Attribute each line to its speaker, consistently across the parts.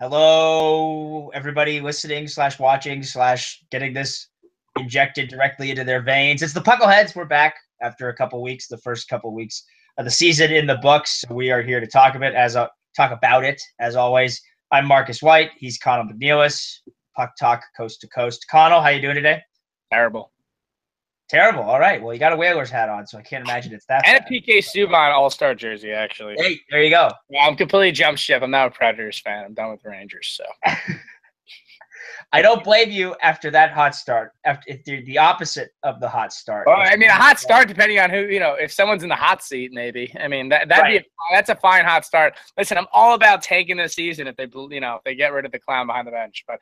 Speaker 1: Hello, everybody listening slash watching slash getting this injected directly into their veins. It's the Puckleheads. We're back after a couple weeks, the first couple weeks of the season in the books. We are here to talk of it talk about it as always. I'm Marcus White. He's Connell McNeilis. Puck Talk Coast to Coast. Connell, how you doing today?
Speaker 2: Terrible.
Speaker 1: Terrible. All right. Well, you got a Whalers hat on, so I can't imagine it's that
Speaker 2: And
Speaker 1: bad.
Speaker 2: a PK Subban All-Star jersey, actually.
Speaker 1: Hey, there you go.
Speaker 2: Yeah, I'm completely jump ship. I'm not a Predators fan. I'm done with the Rangers. So
Speaker 1: I don't blame you after that hot start. After the opposite of the hot start.
Speaker 2: well, I mean, a hot start depending on who, if someone's in the hot seat, maybe. I mean, that's a fine hot start. Listen, I'm all about taking the season if they get rid of the clown behind the bench. But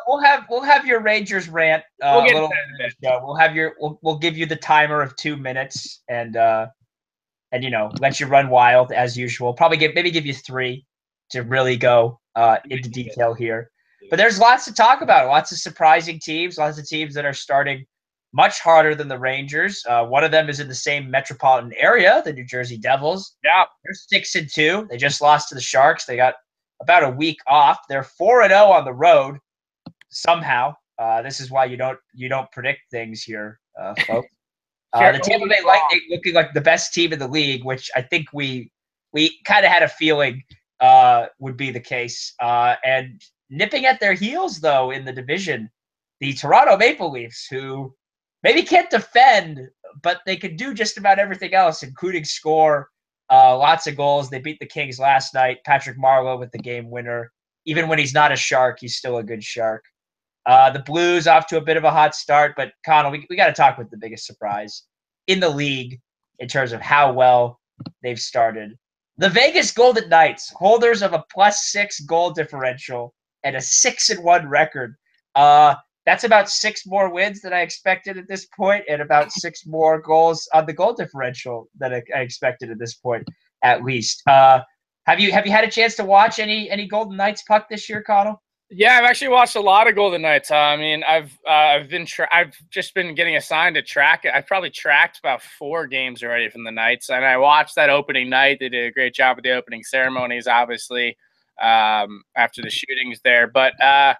Speaker 1: we'll have your Rangers rant
Speaker 2: we'll get
Speaker 1: a little later in the show. We'll give you the timer of 2 minutes and let you run wild as usual. Probably give you 3 to really go into detail here. But there's lots to talk about. Lots of surprising teams. Lots of teams that are starting much harder than the Rangers. One of them is in the same metropolitan area, the New Jersey Devils.
Speaker 2: Yeah,
Speaker 1: they're 6-2. They just lost to the Sharks. They got about a week off. They're 4-0 on the road. Somehow, this is why you don't predict things here, folks. The Tampa Bay Lightning looking like the best team in the league, which I think we kind of had a feeling would be the case. And nipping at their heels, though, in the division, the Toronto Maple Leafs, who maybe can't defend, but they can do just about everything else, including score lots of goals. They beat the Kings last night. Patrick Marleau with the game winner. Even when he's not a Shark, he's still a good Shark. The Blues off to a bit of a hot start, but Connell, we got to talk about the biggest surprise in the league in terms of how well they've started. The Vegas Golden Knights, holders of a +6 goal differential and a 6-1 record. That's about 6 more wins than I expected at this point, and about 6 more goals on the goal differential than I expected at this point, at least. Have you had a chance to watch any Golden Knights puck this year, Connell?
Speaker 2: Yeah, I've actually watched a lot of Golden Knights. I mean, I've just been getting assigned to track it. I've probably tracked about 4 games already from the Knights, and I watched that opening night. They did a great job with the opening ceremonies, obviously, after the shootings there. But I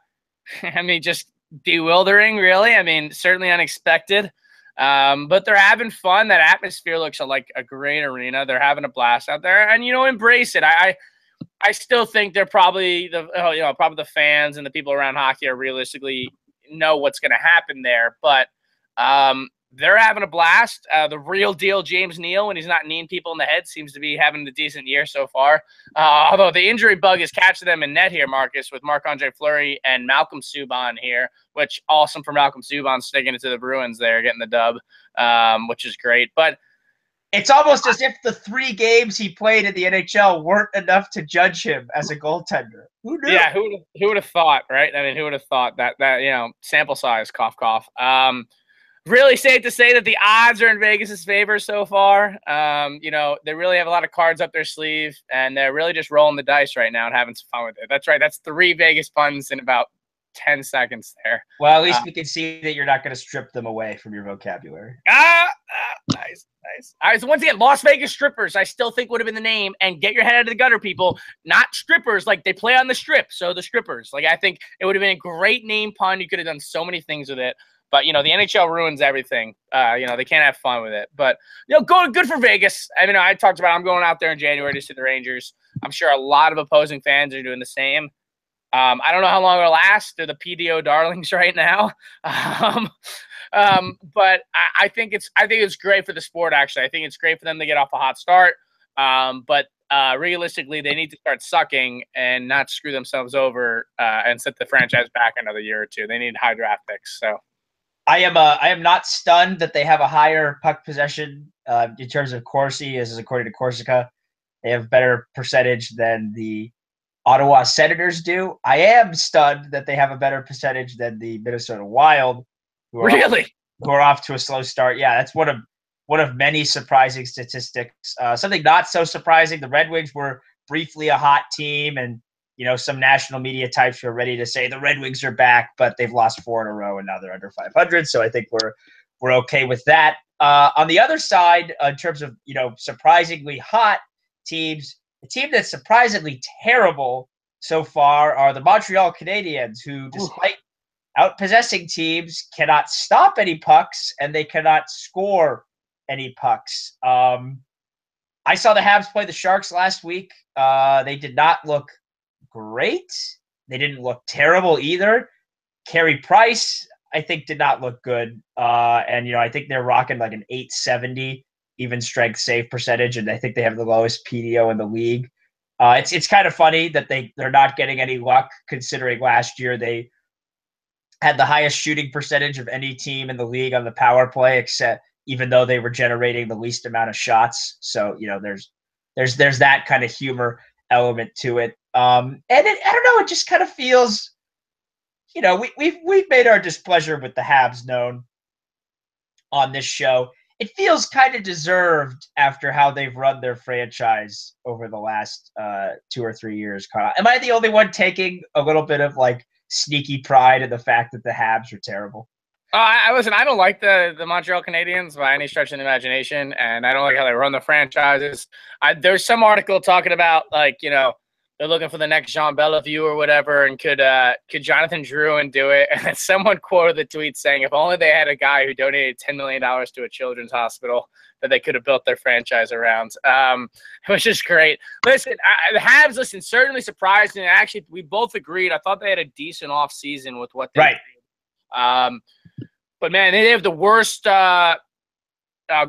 Speaker 2: mean, just bewildering, really. I mean, certainly unexpected. But they're having fun. That atmosphere looks like a great arena. They're having a blast out there, and embrace it. I still think they're probably the fans and the people around hockey are realistically know what's going to happen there, but they're having a blast. The real deal James Neal, when he's not kneeing people in the head, seems to be having a decent year so far. Although the injury bug is catching them in net here, Marcus, with Marc-Andre Fleury and Malcolm Subban here, which awesome for Malcolm Subban sticking it to the Bruins there, getting the dub, which is great. But
Speaker 1: it's almost as if the 3 games he played in the NHL weren't enough to judge him as a goaltender. Who knew?
Speaker 2: Yeah, who would have thought, right? I mean, who would have thought that sample size, cough, cough. Really safe to say that the odds are in Vegas' favor so far. They really have a lot of cards up their sleeve, and they're really just rolling the dice right now and having some fun with it. That's right. That's 3 Vegas puns in about 10 seconds there.
Speaker 1: Well, at least we can see that you're not going to strip them away from your vocabulary.
Speaker 2: Nice. All right, so once again, Las Vegas strippers, I still think would have been the name. And get your head out of the gutter, people. Not strippers, like they play on the strip. So the strippers. Like I think it would have been a great name pun. You could have done so many things with it. But, the NHL ruins everything. They can't have fun with it. But, good for Vegas. I mean, I talked about I'm going out there in January to see the Rangers. I'm sure a lot of opposing fans are doing the same. I don't know how long it'll last. They're the PDO darlings right now. But I think it's great for the sport, actually. I think it's great for them to get off a hot start. But realistically, they need to start sucking and not screw themselves over and set the franchise back another year or 2. They need high draft picks. So
Speaker 1: I am not stunned that they have a higher puck possession in terms of Corsi, as is according to Corsica. They have better percentage than the Ottawa Senators do. I am stunned that they have a better percentage than the Minnesota Wild, who are off to a slow start. Yeah, that's one of many surprising statistics. Something not so surprising: the Red Wings were briefly a hot team, and some national media types were ready to say the Red Wings are back, but they've lost 4 in a row and now they're under 500. So I think we're okay with that. On the other side, in terms of surprisingly hot teams, the team that's surprisingly terrible so far are the Montreal Canadiens, who, despite outpossessing teams, cannot stop any pucks and they cannot score any pucks. I saw the Habs play the Sharks last week. They did not look great. They didn't look terrible either. Carey Price, I think, did not look good. And I think they're rocking like an 870 even strength save percentage, and I think they have the lowest PDO in the league. It's kind of funny that they're not getting any luck, considering last year they had the highest shooting percentage of any team in the league on the power play, except even though they were generating the least amount of shots. So there's that kind of humor element to it. And I don't know, it just kind of feels, we've made our displeasure with the Habs known on this show. It feels kind of deserved after how they've run their franchise over the last 2 or 3 years, Carl. Am I the only one taking a little bit of like sneaky pride in the fact that the Habs are terrible?
Speaker 2: Listen, I don't like the Montreal Canadiens by any stretch of the imagination, and I don't like how they run the franchises. There's some article talking about they're looking for the next Jean Bellevue or whatever, and could Jonathan Drouin do it? And someone quoted the tweet saying, if only they had a guy who donated $10 million to a children's hospital that they could have built their franchise around, which is great. Listen, the Habs, certainly surprised, and actually we both agreed. I thought they had a decent offseason with what they did. But, man, they have the worst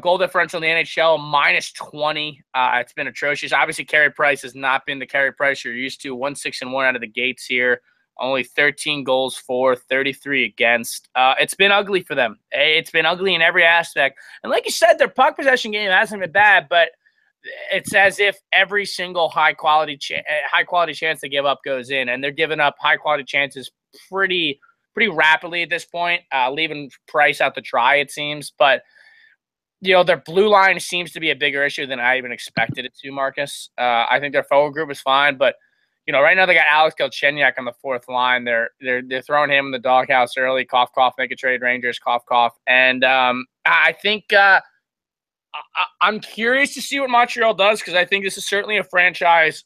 Speaker 2: goal differential in the NHL, -20. It's been atrocious. Obviously, Carey Price has not been the Carey Price you're used to. 1-6-1 out of the gates here. Only 13 goals for, 33 against. It's been ugly for them. It's been ugly in every aspect. And like you said, their puck possession game hasn't been bad, but it's as if every single high-quality chance they give up goes in, and they're giving up high-quality chances pretty rapidly at this point, leaving Price out to dry, it seems. But their blue line seems to be a bigger issue than I even expected it to, Marcus. I think their forward group is fine, but right now they got Alex Galchenyuk on the fourth line. They're throwing him in the doghouse early. Cough, cough. Make a trade, Rangers. Cough, cough. And I think I'm curious to see what Montreal does, because I think this is certainly a franchise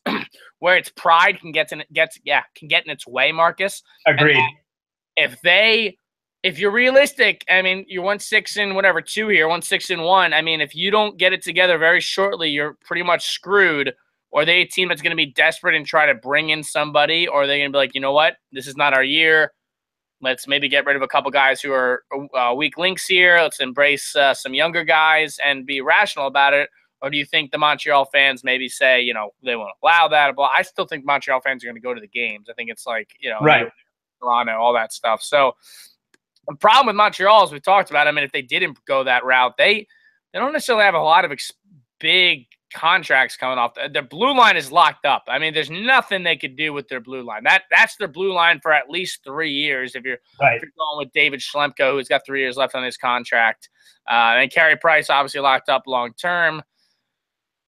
Speaker 2: where its pride can get in its way, Marcus.
Speaker 1: Agreed.
Speaker 2: If you're realistic, I mean, you're 1-6-2 here, 1-6-1. I mean, if you don't get it together very shortly, you're pretty much screwed. Or are they a team that's going to be desperate and try to bring in somebody? Or are they going to be like, you know what? This is not our year. Let's maybe get rid of a couple guys who are weak links here. Let's embrace some younger guys and be rational about it. Or do you think the Montreal fans maybe say, they won't allow that? But I still think Montreal fans are going to go to the games. I think it's like,
Speaker 1: right.
Speaker 2: Toronto, all that stuff. So the problem with Montreal, as we talked about, I mean, if they didn't go that route, they don't necessarily have a lot of big contracts coming off. Their blue line is locked up. I mean, there's nothing they could do with their blue line. That's their blue line for at least 3 years. If you're going with David Schlemko, who's got 3 years left on his contract, and Carey Price obviously locked up long term.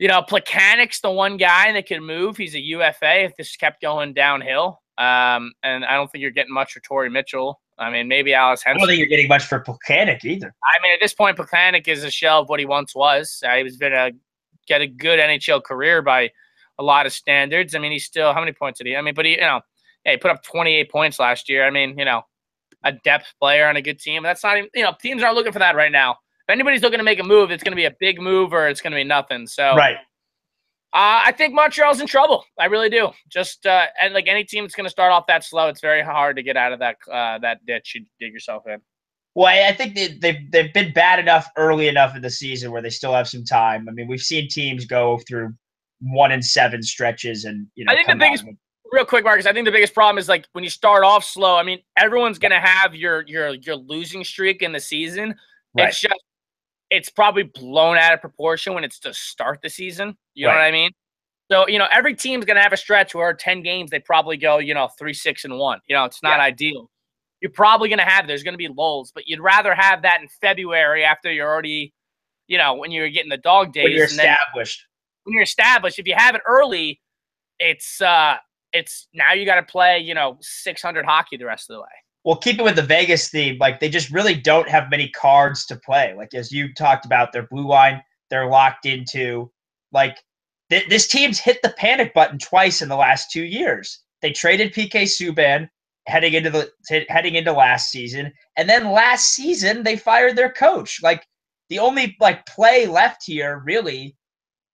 Speaker 2: Plekanec's the one guy that can move. He's a UFA if this kept going downhill. And I don't think you're getting much for Torrey Mitchell. I mean, maybe Alice Henson.
Speaker 1: I don't think you're getting much for Plekanec either.
Speaker 2: I mean, at this point, Plekanec is a shell of what he once was. He's been get a good NHL career by a lot of standards. I mean, he's still – how many points did he – I mean, but he put up 28 points last year. I mean, a depth player on a good team. That's not even – teams aren't looking for that right now. If anybody's looking to make a move, it's going to be a big move or it's going to be nothing. So
Speaker 1: right.
Speaker 2: I think Montreal's in trouble. I really do. Just and like any team that's going to start off that slow, it's very hard to get out of that ditch you dig yourself in.
Speaker 1: Well, I think they've been bad enough early enough in the season where they still have some time. I mean, we've seen teams go through 1-7 stretches, and
Speaker 2: I think the biggest, real quick, Marcus, I think the biggest problem is like when you start off slow. I mean, everyone's going to have your losing streak in the season. Right. It's probably blown out of proportion when it's to start the season. You know what I mean? So, every team's going to have a stretch where 10 games, they probably go, 3-6-1. It's not ideal. You're probably going to have, there's going to be lulls, but you'd rather have that in February after you're already, when you're getting the dog days.
Speaker 1: When you're established.
Speaker 2: When you're established. If you have it early, it's now you got to play, 600 hockey the rest of the way.
Speaker 1: Well, keep it with the Vegas theme. Like, they just really don't have many cards to play. Like, as you talked about, their blue line, they're locked into. Like, this team's hit the panic button twice in the last 2 years. they traded PK Subban heading into last season, and then last season they fired their coach. Like the only play left here, really,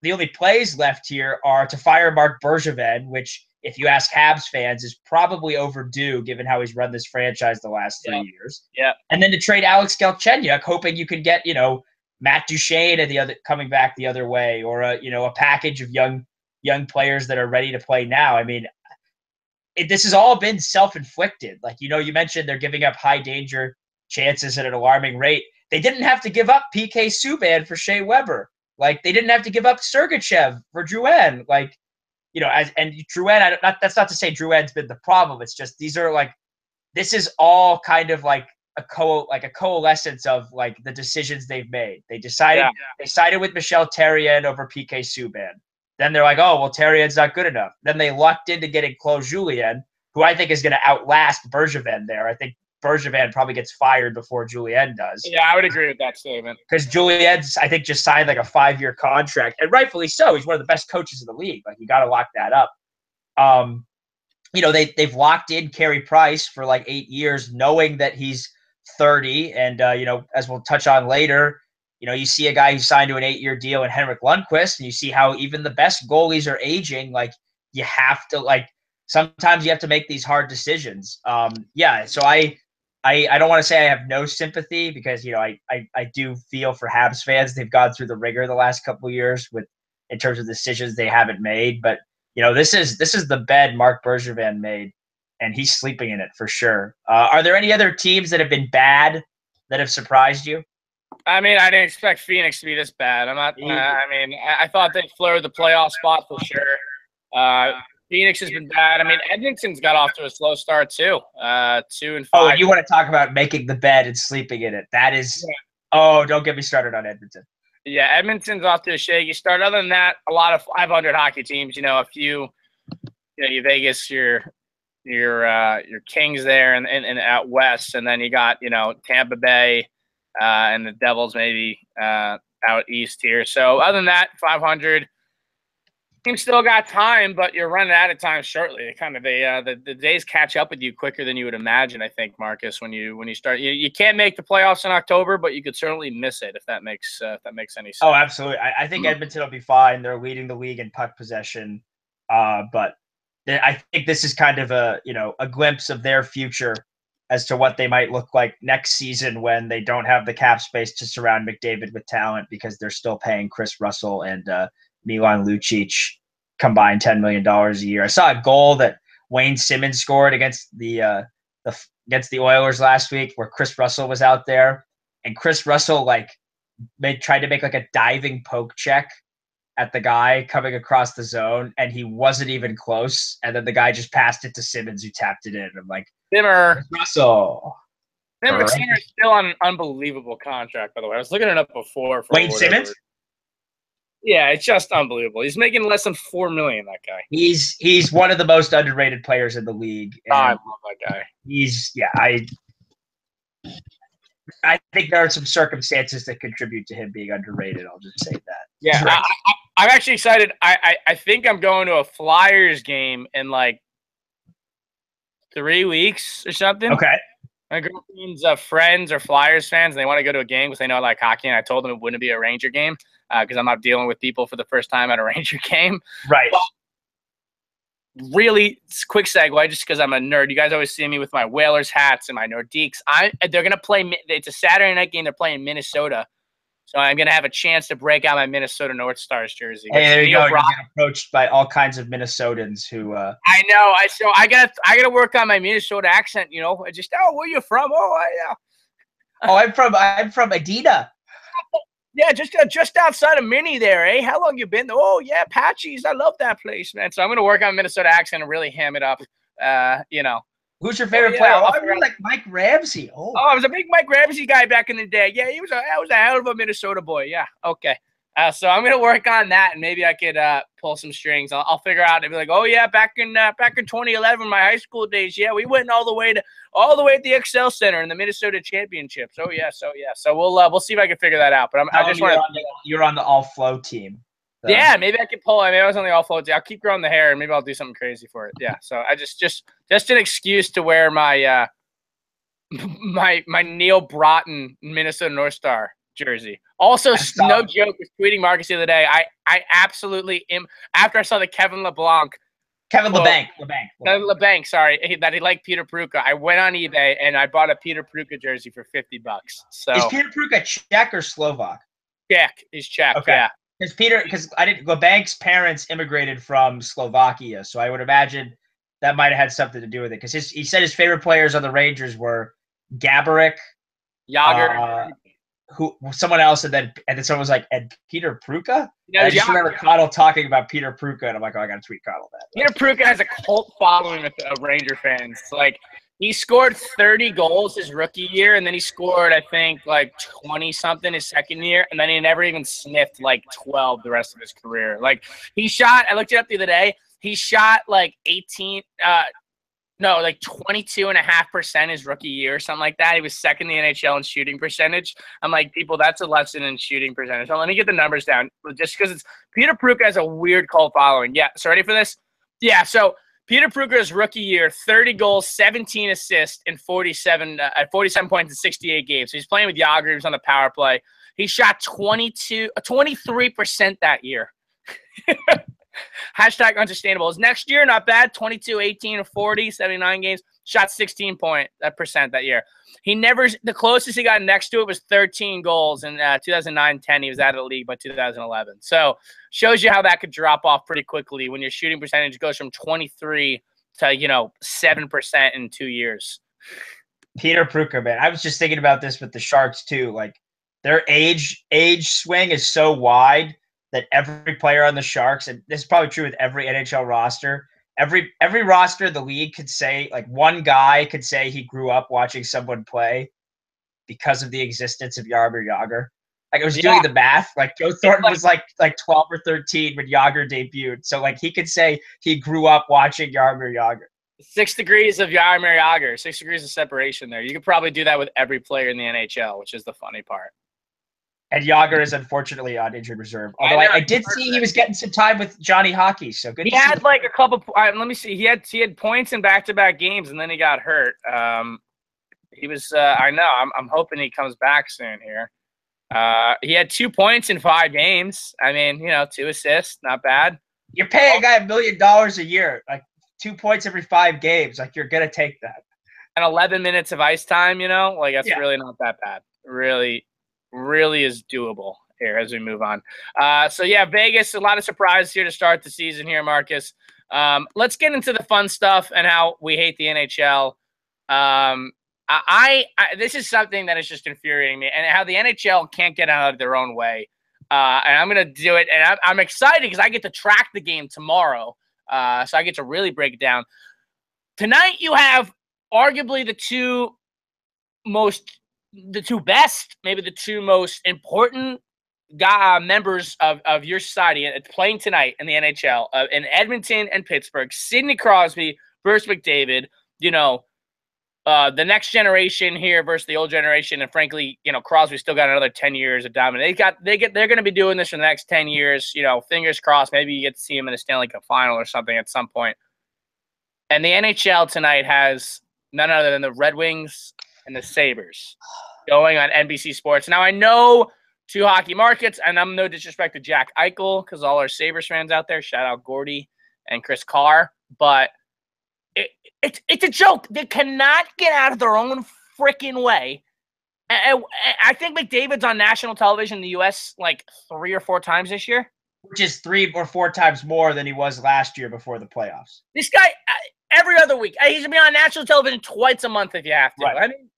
Speaker 1: the only plays left here are to fire Mark Bergevin, which, if you ask Habs fans, is probably overdue given how he's run this franchise the last 3 years.
Speaker 2: Yeah.
Speaker 1: And then to trade Alex Galchenyuk, hoping you could get, Matt Duchene and the other coming back the other way, or a package of young players that are ready to play now. I mean, this has all been self-inflicted. Like, you mentioned they're giving up high danger chances at an alarming rate. They didn't have to give up PK Subban for Shea Weber. Like, they didn't have to give up Sergachev for Drouin. Like, and Drouin, that's not to say Drouin's been the problem. It's just this is all kind of like a coalescence of like the decisions they've made. They sided with Michel Therrien over PK Subban. Then they're like, oh, well, Therrien's not good enough. Then they lucked into getting Claude Julien, who I think is going to outlast Bergevin there. I think Bergevin probably gets fired before Julien does.
Speaker 2: Yeah, I would agree with that statement.
Speaker 1: Because Julien's, I think, just signed like a 5-year contract, and rightfully so. He's one of the best coaches in the league. Like, you got to lock that up. They've locked in Carey Price for like 8 years, knowing that he's 30, and as we'll touch on later, you see a guy who signed to an 8-year deal in Henrik Lundqvist, and you see how even the best goalies are aging. Like, you have to sometimes you have to make these hard decisions. So I don't want to say I have no sympathy, because I do feel for Habs fans. They've gone through the ringer the last couple of years in terms of decisions they haven't made. But this is the bed Mark Bergevin made, and he's sleeping in it for sure. Are there any other teams that have been bad that have surprised you?
Speaker 2: I mean, I didn't expect Phoenix to be this bad. I thought they'd flirt the playoff spot for sure. Phoenix has been bad. I mean, Edmonton's got off to a slow start too. 2-5.
Speaker 1: Oh, and you want to talk about making the bed and sleeping in it? That is. Yeah. Oh, don't get me started on Edmonton.
Speaker 2: Yeah, Edmonton's off to a shaky start. Other than that, a lot of 500 hockey teams. A few. Your Vegas, your Kings there, and out west, and then you got Tampa Bay, and the Devils maybe out east here. So other than that, 500. Team still got time, but you're running out of time shortly. The days catch up with you quicker than you would imagine. I think, Marcus, when you start, you can't make the playoffs in October, but you could certainly miss it if that makes any sense.
Speaker 1: Oh, absolutely. I think Edmonton will be fine. They're leading the league in puck possession, but I think this is kind of a glimpse of their future as to what they might look like next season when they don't have the cap space to surround McDavid with talent, because they're still paying Chris Russell and Milan Lucic combined $10 million a year. I saw a goal that Wayne Simmons scored against the Oilers last week, where Chris Russell was out there, and Chris Russell tried to make a diving poke check at the guy coming across the zone, and he wasn't even close. And then the guy just passed it to Simmons, who tapped it in. I'm like,
Speaker 2: Simmer
Speaker 1: Russell.
Speaker 2: Simmer's still on an unbelievable contract, by the way. I was looking it up before.
Speaker 1: Wayne Simmons?
Speaker 2: Yeah, it's just unbelievable. He's making less than $4 million. That guy.
Speaker 1: He's one of the most underrated players in the league.
Speaker 2: I love that guy.
Speaker 1: I think there are some circumstances that contribute to him being underrated. I'll just say that.
Speaker 2: Yeah, right. I'm actually excited. I think I'm going to a Flyers game in 3 weeks or something.
Speaker 1: Okay.
Speaker 2: My girlfriend's friends are Flyers fans, and they want to go to a game because they know I like hockey, and I told them it wouldn't be a Ranger game because I'm not dealing with people for the first time at a Ranger game.
Speaker 1: Right.
Speaker 2: But really quick segue, just because I'm a nerd. You guys always see me with my Whalers hats and my Nordiques. They're going to play – it's a Saturday night game. They're playing Minnesota. So I'm going to have a chance to break out my Minnesota North Stars jersey.
Speaker 1: Hey, there you go. You get approached by all kinds of Minnesotans who
Speaker 2: I know. I gotta work on my Minnesota accent, Just, where you from? Yeah.
Speaker 1: Oh, I'm from Edina.
Speaker 2: Yeah, just outside of Minnie there, eh? How long you been there? Oh, yeah, Patchies. I love that place, man. So I'm going to work on Minnesota accent and really ham it up,
Speaker 1: Who's your favorite player? I really like Mike Ramsey.
Speaker 2: Oh, I was a big Mike Ramsey guy back in the day. Yeah, I was a hell of a Minnesota boy. Yeah, okay. So I'm going to work on that, and maybe I could pull some strings. I'll figure out and be like, oh, yeah, back in 2011, my high school days, yeah, we went all the way at the Excel Center in the Minnesota Championships. Oh, yeah. So we'll see if I can figure that out. But I just want
Speaker 1: you're on the all flow team. So.
Speaker 2: Yeah, maybe I could pull. I mean, I was on the all floats. I'll keep growing the hair, and maybe I'll do something crazy for it. Yeah. So I just an excuse to wear my my Neil Broughton Minnesota North Star jersey. Also, no joke, was tweeting Marcus the other day. I absolutely am. After I saw the Kevin LeBlanc.
Speaker 1: Kevin LeBanc.
Speaker 2: LeBanc, sorry, that he liked Peter Pruka. I went on eBay and I bought a Peter Pruka jersey for $50. So
Speaker 1: is Peter Pruka Czech or Slovak?
Speaker 2: Czech. He's Czech. Okay. Yeah.
Speaker 1: Because LeBanc's parents immigrated from Slovakia, so I would imagine that might have had something to do with it. Because he said his favorite players on the Rangers were Gaborik,
Speaker 2: Yager,
Speaker 1: someone else, and then someone was like, and Peter Pruka.
Speaker 2: Yeah,
Speaker 1: I just remember Connell talking about Peter Pruka, and I'm like, oh, I got to tweet Connell that.
Speaker 2: Peter Pruka has a cult following with Ranger fans. Like, he scored 30 goals his rookie year, and then he scored, I think, like 20-something his second year, and then he never even sniffed like 12 the rest of his career. Like, he shot, I looked it up the other day, he shot like 22.5% his rookie year or something like that. He was second in the NHL in shooting percentage. I'm like, people, that's a lesson in shooting percentage. So let me get the numbers down just because it's Peter Pruka has a weird cult following. Yeah, so ready for this? Yeah, so Peter Pruka's rookie year, 30 goals, 17 assists, and 47 points in 68 games. So he's playing with Yager. He was on the power play. He shot 23% that year. Hashtag unsustainable. His next year, not bad. 22, 18, 40, 79 games. Shot 16% that year. The closest he got next to it was 13 goals in 2009-10. He was out of the league by 2011. So shows you how that could drop off pretty quickly when your shooting percentage goes from 23 to 7% in 2 years.
Speaker 1: Peter Pruka, man. I was just thinking about this with the Sharks too. Like, their age swing is so wide that every player on the Sharks, and this is probably true with every NHL roster, every roster in the league could say, like, one guy could say he grew up watching someone play because of the existence of Jaromir Jagr. Like, I was doing the math. Like, Joe Thornton was like 12 or 13 when Jagr debuted. So, like, he could say he grew up watching Jaromir Jagr.
Speaker 2: 6 degrees of Jaromir Jagr, 6 degrees of separation there. You could probably do that with every player in the NHL, which is the funny part. And
Speaker 1: Jagr is unfortunately on injured reserve. Although I did see he was getting some time with Johnny Hockey, so good.
Speaker 2: He had like a couple. Let me see. He had points in back-to-back games, and then he got hurt. He was. I know. I'm hoping he comes back soon here. He had 2 points in 5 games. I mean, 2 assists, not bad.
Speaker 1: You're paying a guy $1 million a year, like 2 points every 5 games. Like, you're gonna take that.
Speaker 2: And 11 minutes of ice time. Like that's really not that bad. Really is doable here as we move on. So yeah, Vegas, a lot of surprises here to start the season here, Marcus. Let's get into the fun stuff and how we hate the NHL. This is something that is just infuriating me, and how the NHL can't get out of their own way. And I'm going to do it, and I'm excited because I get to track the game tomorrow. So I get to really break it down. Tonight you have arguably the two best, maybe the 2 most important members of your society playing tonight in the NHL, in Edmonton and Pittsburgh. Sidney Crosby versus McDavid. The next generation here versus the old generation, and frankly, Crosby still got another 10 years of dominance. They're going to be doing this for the next 10 years. Fingers crossed. Maybe you get to see him in a Stanley Cup final or something at some point. And the NHL tonight has none other than the Red Wings and the Sabres going on NBC Sports. Now, I know 2 hockey markets, and I'm no disrespect to Jack Eichel, because all our Sabres fans out there, shout out Gordy and Chris Carr, but it's a joke. They cannot get out of their own freaking way. I think McDavid's on national television in the U.S. like 3 or 4 times this year.
Speaker 1: Which is 3 or 4 times more than he was last year before the playoffs.
Speaker 2: This guy, every other week, he's going to be on national television twice a month if you have to. Right. I mean,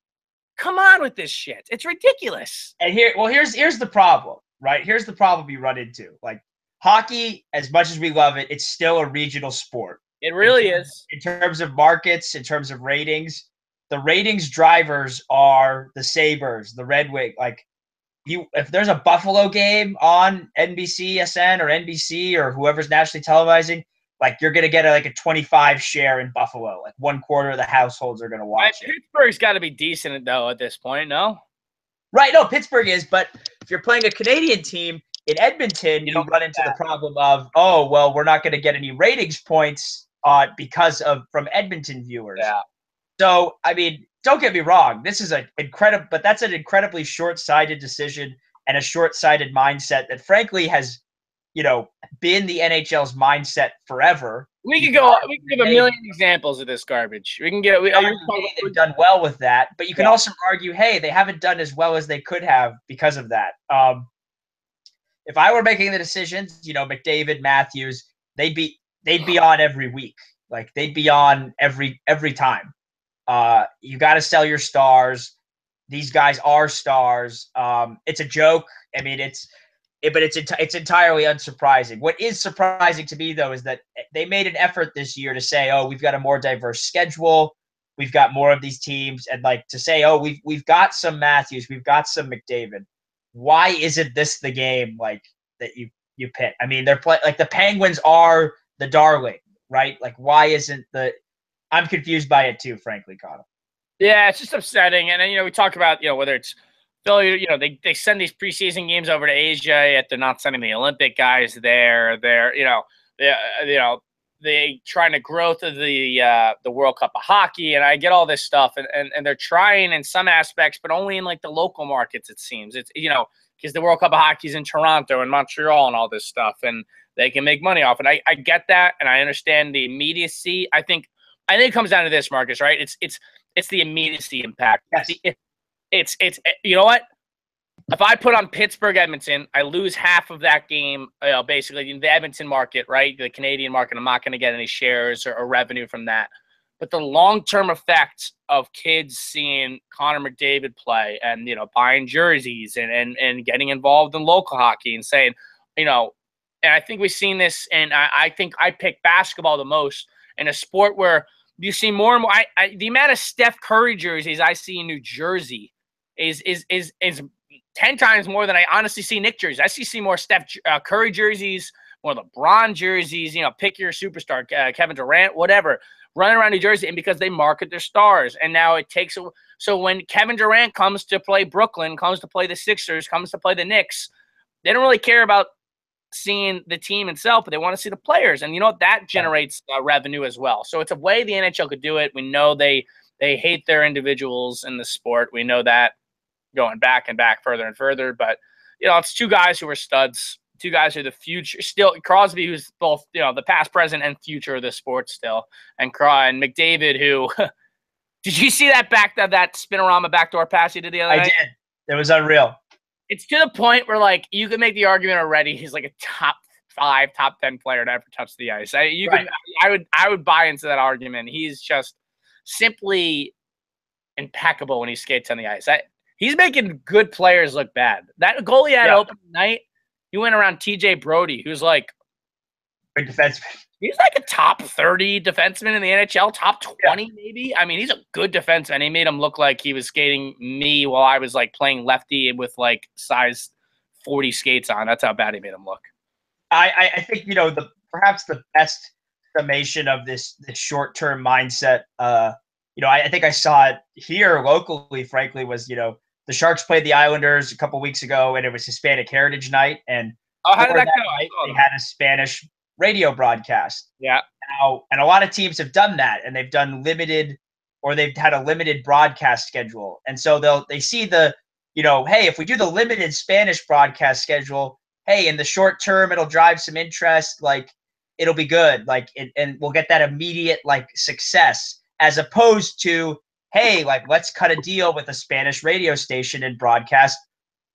Speaker 2: come on with this shit. It's ridiculous.
Speaker 1: And here's the problem, right? Here's the problem you run into. Like, hockey, as much as we love it, it's still a regional sport.
Speaker 2: It really is.
Speaker 1: In terms of markets, in terms of ratings, the ratings drivers are the Sabres, the Red Wings. Like, if there's a Buffalo game on NBCSN or NBC or whoever's nationally televising, like, you're going to get a 25 share in Buffalo. Like, 1/4 of the households are going to watch it.
Speaker 2: Pittsburgh's got to be decent, though, at this point, no?
Speaker 1: Right. No, Pittsburgh is. But if you're playing a Canadian team, In Edmonton, you run into the problem of, oh, well, we're not going to get any ratings points because of from Edmonton viewers.
Speaker 2: Yeah.
Speaker 1: So, I mean, don't get me wrong. This is but that's an incredibly short-sighted decision and a short-sighted mindset that, frankly, has, been the NHL's mindset forever.
Speaker 2: We can give a million examples of this garbage. We can get.
Speaker 1: They've done well with that, but you can also argue, hey, they haven't done as well as they could have because of that. If I were making the decisions, McDavid, Matthews, they'd be on every week. Like, they'd be on every time. You got to sell your stars. These guys are stars. It's a joke. I mean, it's entirely unsurprising. What is surprising to me, though, is that they made an effort this year to say, oh, we've got a more diverse schedule. We've got more of these teams. And to say, oh, we've got some Matthews, we've got some McDavid. Why isn't this the game that you pick? I mean, they're the Penguins are the darling, right? Like, why isn't I'm confused by it too, frankly, Connor.
Speaker 2: Yeah, it's just upsetting. And then, we talk about, whether it's Philly, they send these preseason games over to Asia, yet they're not sending the Olympic guys there. They're, they trying to grow through the World Cup of Hockey, and I get all this stuff, and they're trying in some aspects, but only in the local markets. It seems it's because the World Cup of Hockey is in Toronto and Montreal and all this stuff, and they can make money off it. I get that, and I understand the immediacy. I think it comes down to this, Marcus. Right? It's the immediacy impact.
Speaker 1: Yes.
Speaker 2: It's you know what? If I put on Pittsburgh, Edmonton, I lose half of that game, basically in the Edmonton market, right? The Canadian market, I'm not going to get any shares or revenue from that. But the long-term effects of kids seeing Connor McDavid play and, buying jerseys and getting involved in local hockey and saying, and I think we've seen this, and I think I pick basketball the most in a sport where you see more and more. The amount of Steph Curry jerseys I see in New Jersey is 10 times more than I honestly see Nick jerseys. I see more Steph Curry jerseys, more LeBron jerseys, pick your superstar, Kevin Durant, whatever, running around New Jersey, and because they market their stars. And now it takes – so when Kevin Durant comes to play Brooklyn, comes to play the Sixers, comes to play the Knicks, they don't really care about seeing the team itself, but they want to see the players. And that generates revenue as well. So it's a way the NHL could do it. We know they hate their individuals in the sport. We know that going back and back further and further. But, it's two guys who are studs, two guys who are the future. Still, Crosby, who's both, the past, present, and future of the sport still. And McDavid, who – did you see that Spinorama backdoor pass he did the other night?
Speaker 1: I did. It was unreal.
Speaker 2: It's to the point where, you can make the argument already. He's like a top 5, top 10 player to ever touch the ice. I would buy into that argument. He's just simply impeccable when he skates on the ice. He's making good players look bad. That goal he had open night, he went around TJ Brody, who's good
Speaker 1: defenseman.
Speaker 2: He's like a top 30 defenseman in the NHL, top 20 maybe. I mean, he's a good defenseman. He made him look like he was skating me while I was playing lefty with size 40 skates on. That's how bad he made him look.
Speaker 1: I think perhaps the best summation of this short-term mindset. I think I saw it here locally. Frankly, was the Sharks played the Islanders a couple weeks ago, and it was Hispanic Heritage Night. And
Speaker 2: how did that go?
Speaker 1: Night, they had a Spanish radio broadcast.
Speaker 2: Yeah.
Speaker 1: Now, and a lot of teams have done that, and they've done limited, or they've had a limited broadcast schedule. And so they see hey, if we do the limited Spanish broadcast schedule, hey, in the short term, it'll drive some interest. It'll be good. And we'll get that immediate success, as opposed to, hey, let's cut a deal with a Spanish radio station and broadcast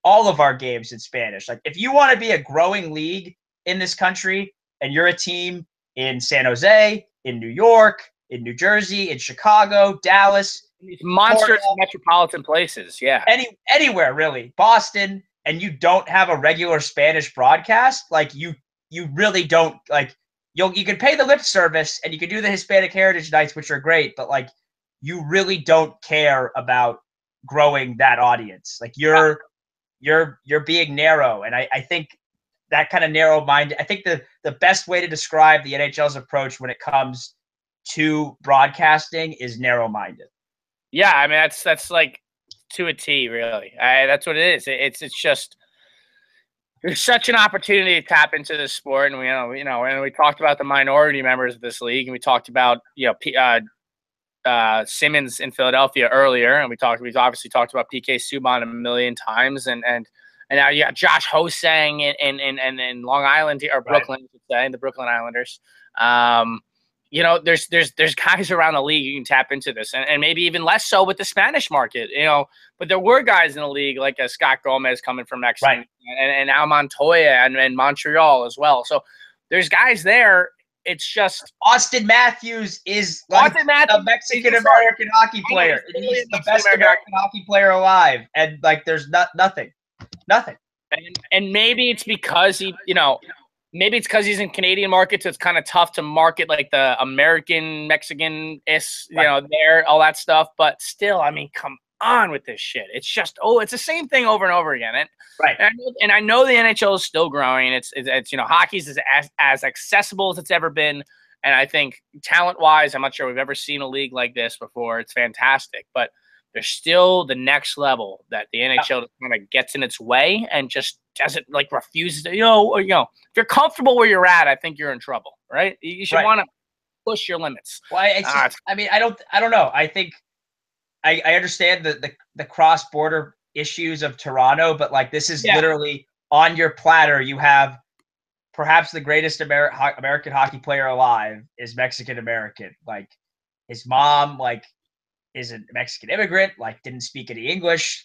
Speaker 1: all of our games in Spanish. If you want to be a growing league in this country, and you're a team in San Jose, in New York, in New Jersey, in Chicago, Dallas,
Speaker 2: these monstrous metropolitan places,
Speaker 1: anywhere really, Boston, and you don't have a regular Spanish broadcast, you really don't you can pay the lip service and you can do the Hispanic Heritage Nights, which are great, but you really don't care about growing that audience. You're being narrow, and I think that kind of narrow-minded. I think the best way to describe the NHL's approach when it comes to broadcasting is narrow-minded.
Speaker 2: Yeah, I mean that's to a T, really. That's what it is. It's just there's such an opportunity to tap into this sport, and and we talked about the minority members of this league, and we talked about Simmons in Philadelphia earlier, and we've obviously talked about PK Subban a million times, and now you got Josh Hosang in Long Island or Brooklyn, I should say, the Brooklyn Islanders. There's guys around the league you can tap into this, and maybe even less so with the Spanish market, But there were guys in the league like Scott Gomez coming from Mexico, and Al Montoya and Montreal as well. So there's guys there. It's just
Speaker 1: Austin Matthews is like a Mexican-American hockey player. He's the best American hockey player alive, and like there's nothing.
Speaker 2: And maybe it's because maybe it's because he's in Canadian markets. So it's kind of tough to market like the American Mexican there, all that stuff. But still, I mean, come on with this shit. It's just it's the same thing over and over again. And I know the NHL is still growing. It's hockey's as accessible as it's ever been. And I think talent-wise, I'm not sure we've ever seen a league like this before. It's fantastic, but there's still the next level that the NHL kind of gets in its way and just doesn't refuses to, if you're comfortable where you're at, I think you're in trouble, right? You should want to push your limits.
Speaker 1: Well, I don't know. I think I understand the cross-border issues of Toronto, but like this is literally on your platter. You have perhaps the greatest American hockey player alive is Mexican-American. Like his mom, is a Mexican immigrant, didn't speak any English.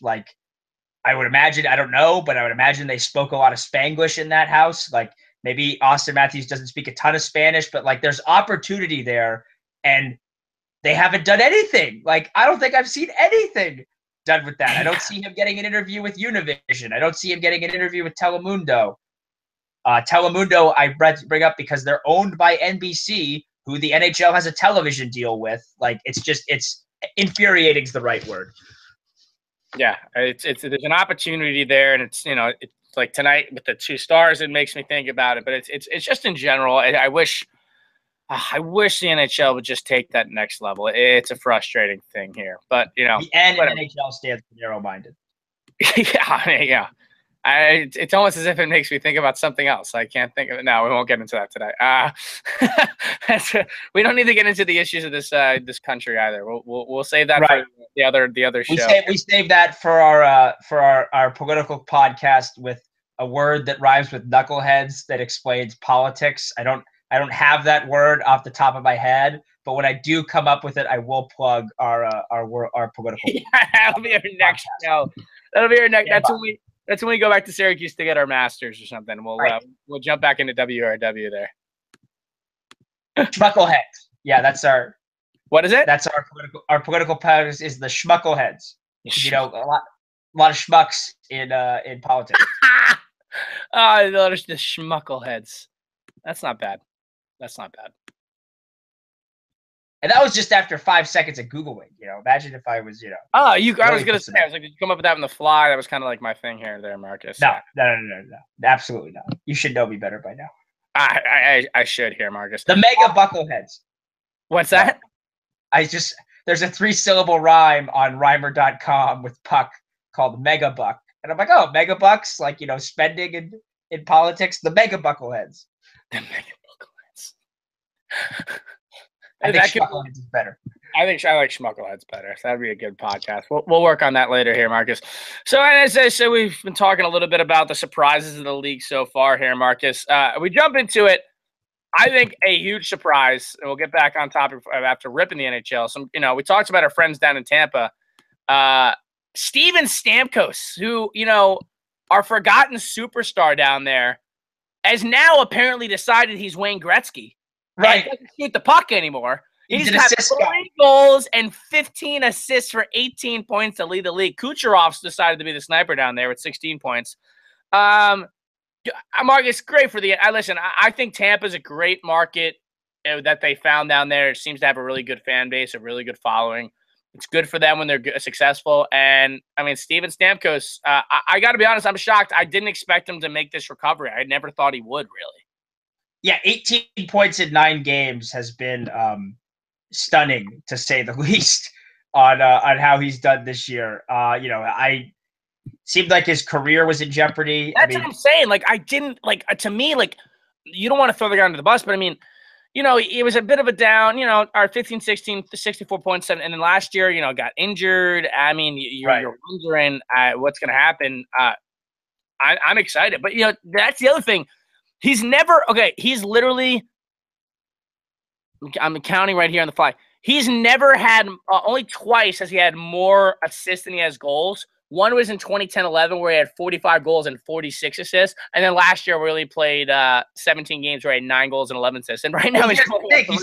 Speaker 1: I would imagine, I don't know, but I would imagine they spoke a lot of Spanglish in that house. Maybe Austin Matthews doesn't speak a ton of Spanish, but there's opportunity there, and they haven't done anything. I don't think I've seen anything done with that. I don't see him getting an interview with Univision. I don't see him getting an interview with Telemundo. Telemundo, I bring up because they're owned by NBC, who the NHL has a television deal with. It's infuriating is the right word.
Speaker 2: Yeah, there's an opportunity there, and it's like tonight with the 2 stars, it makes me think about it. But it's just in general. I wish the NHL would just take that next level. It's a frustrating thing here, but
Speaker 1: the NHL stands for narrow-minded.
Speaker 2: yeah. It's almost as if it makes me think about something else. I can't think of it now. We won't get into that today. We don't need to get into the issues of this country either. We'll save that for the other show.
Speaker 1: We save that for our political podcast with a word that rhymes with knuckleheads that explains politics. I don't have that word off the top of my head, but when I do come up with it, I will plug our political.
Speaker 2: Yeah, that'll be our next show. That'll be our next. That's when we go back to Syracuse to get our masters or something. We'll jump back into WRW there.
Speaker 1: Schmuckleheads. Yeah, that's our.
Speaker 2: What is it?
Speaker 1: That's our political podcast is the Schmuckleheads. A lot of schmucks in politics.
Speaker 2: There's the Schmuckleheads. That's not bad.
Speaker 1: And that was just after 5 seconds of Googling. Imagine if I was,
Speaker 2: I was gonna say, did you come up with that on the fly? That was kind of like my thing here, there, Marcus.
Speaker 1: No, absolutely not. You should know me better by now.
Speaker 2: I should here, Marcus.
Speaker 1: The Mega Buckleheads.
Speaker 2: What's that?
Speaker 1: There's a 3-syllable rhyme on Rhymer.com with Puck called Mega Buck, and I'm like, oh, Mega Bucks, spending in politics. The Mega Buckleheads.
Speaker 2: The Mega Buckleheads.
Speaker 1: I think Schmuckleheads is better.
Speaker 2: I like Schmuckleheads better. So that'd be a good podcast. We'll work on that later here, Marcus. So as I said, we've been talking a little bit about the surprises of the league so far here, Marcus. We jump into it. I think a huge surprise, and we'll get back on topic after ripping the NHL. We talked about our friends down in Tampa. Steven Stamkos, who, our forgotten superstar down there, has now apparently decided he's Wayne Gretzky.
Speaker 1: Right.
Speaker 2: He doesn't shoot the puck anymore.
Speaker 1: He's
Speaker 2: got 3 goals and 15 assists for 18 points to lead the league. Kucherov's decided to be the sniper down there with 16 points. Marcus, great for the – I think Tampa's a great market that they found down there. It seems to have a really good fan base, a really good following. It's good for them when they're successful. And, Steven Stamkos, I got to be honest, I'm shocked. I didn't expect him to make this recovery. I never thought he would, really.
Speaker 1: Yeah, 18 points in 9 games has been stunning, to say the least, on how he's done this year. seemed like his career was in jeopardy.
Speaker 2: That's what I'm saying. Like, I didn't like to me, like, you don't want to throw the guy under the bus, but I mean, it was a bit of a down, our 15, 16, 64 points. And then last year, got injured. I mean, you're wondering what's going to happen. I'm excited. But, that's the other thing. He's never – okay, he's literally – I'm counting right here on the fly. He's never had only twice has he had more assists than he has goals. One was in 2010-11 where he had 45 goals and 46 assists. And then last year where he played 17 games where he had 9 goals and 11 assists. And right now
Speaker 1: he's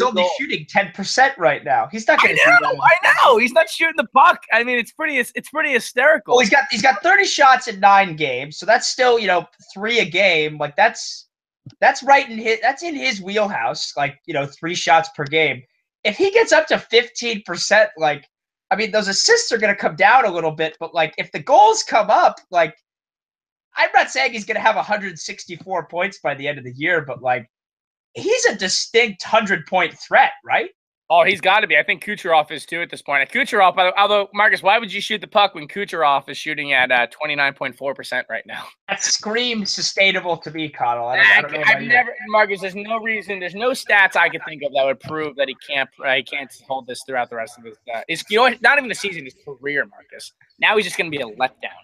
Speaker 1: only shooting 10% right now. He's not going to do that.
Speaker 2: I know. He's not shooting the puck. I mean, it's pretty hysterical.
Speaker 1: Well, he's got 30 shots in 9 games. So that's still, 3 a game. Like that's in his wheelhouse, like, 3 shots per game. If he gets up to 15%, like, I mean, those assists are going to come down a little bit, but, like, if the goals come up, like, I'm not saying he's going to have 164 points by the end of the year, but, like, he's a distinct 100-point threat, right?
Speaker 2: Oh, he's got to be. I think Kucherov is, too, at this point. Kucherov, although, Marcus, why would you shoot the puck when Kucherov is shooting at 29.4% right now?
Speaker 1: That screams sustainable to me, Connell.
Speaker 2: I've never, Marcus, there's no reason, there's no stats I could think of that would prove that he can't hold this throughout the rest of his, not even the season, his career, Marcus. Now he's just going to be a letdown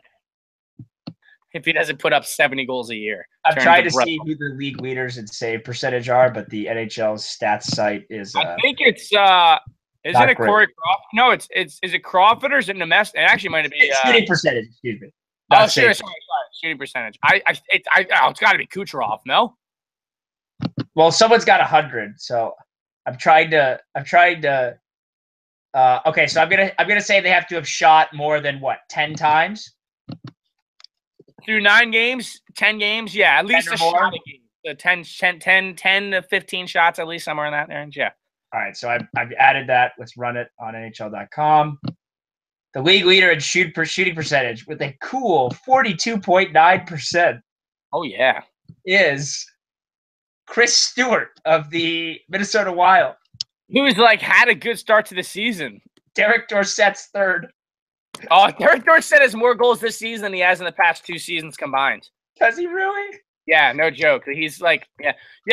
Speaker 2: if he doesn't put up 70 goals a year.
Speaker 1: I'm trying to see who the league leaders in save percentage are, but the NHL's stats site is.
Speaker 2: I think it's isn't it Corey Crawford? No, is it Crawford or is it Nemesnik? It actually might be
Speaker 1: shooting percentage. Excuse me.
Speaker 2: Sorry, shooting percentage. It's got to be Kucherov, no?
Speaker 1: Well, someone's got 100, so I'm trying to. Okay, so I'm gonna say they have to have shot more than 10 times.
Speaker 2: Through 9 games, 10 games, yeah, at least a shot a game. So 10 to 15 shots, at least somewhere in that range, yeah.
Speaker 1: All right, so I've added that. Let's run it on NHL.com. The league leader in shooting percentage with a cool 42.9%.
Speaker 2: Oh, yeah.
Speaker 1: Is Chris Stewart of the Minnesota Wild.
Speaker 2: Who's, had a good start to the season.
Speaker 1: Derek Dorsett's third.
Speaker 2: Oh, Derek Dorsett has more goals this season than he has in the past 2 seasons combined.
Speaker 1: Does he really?
Speaker 2: Yeah, no joke. He's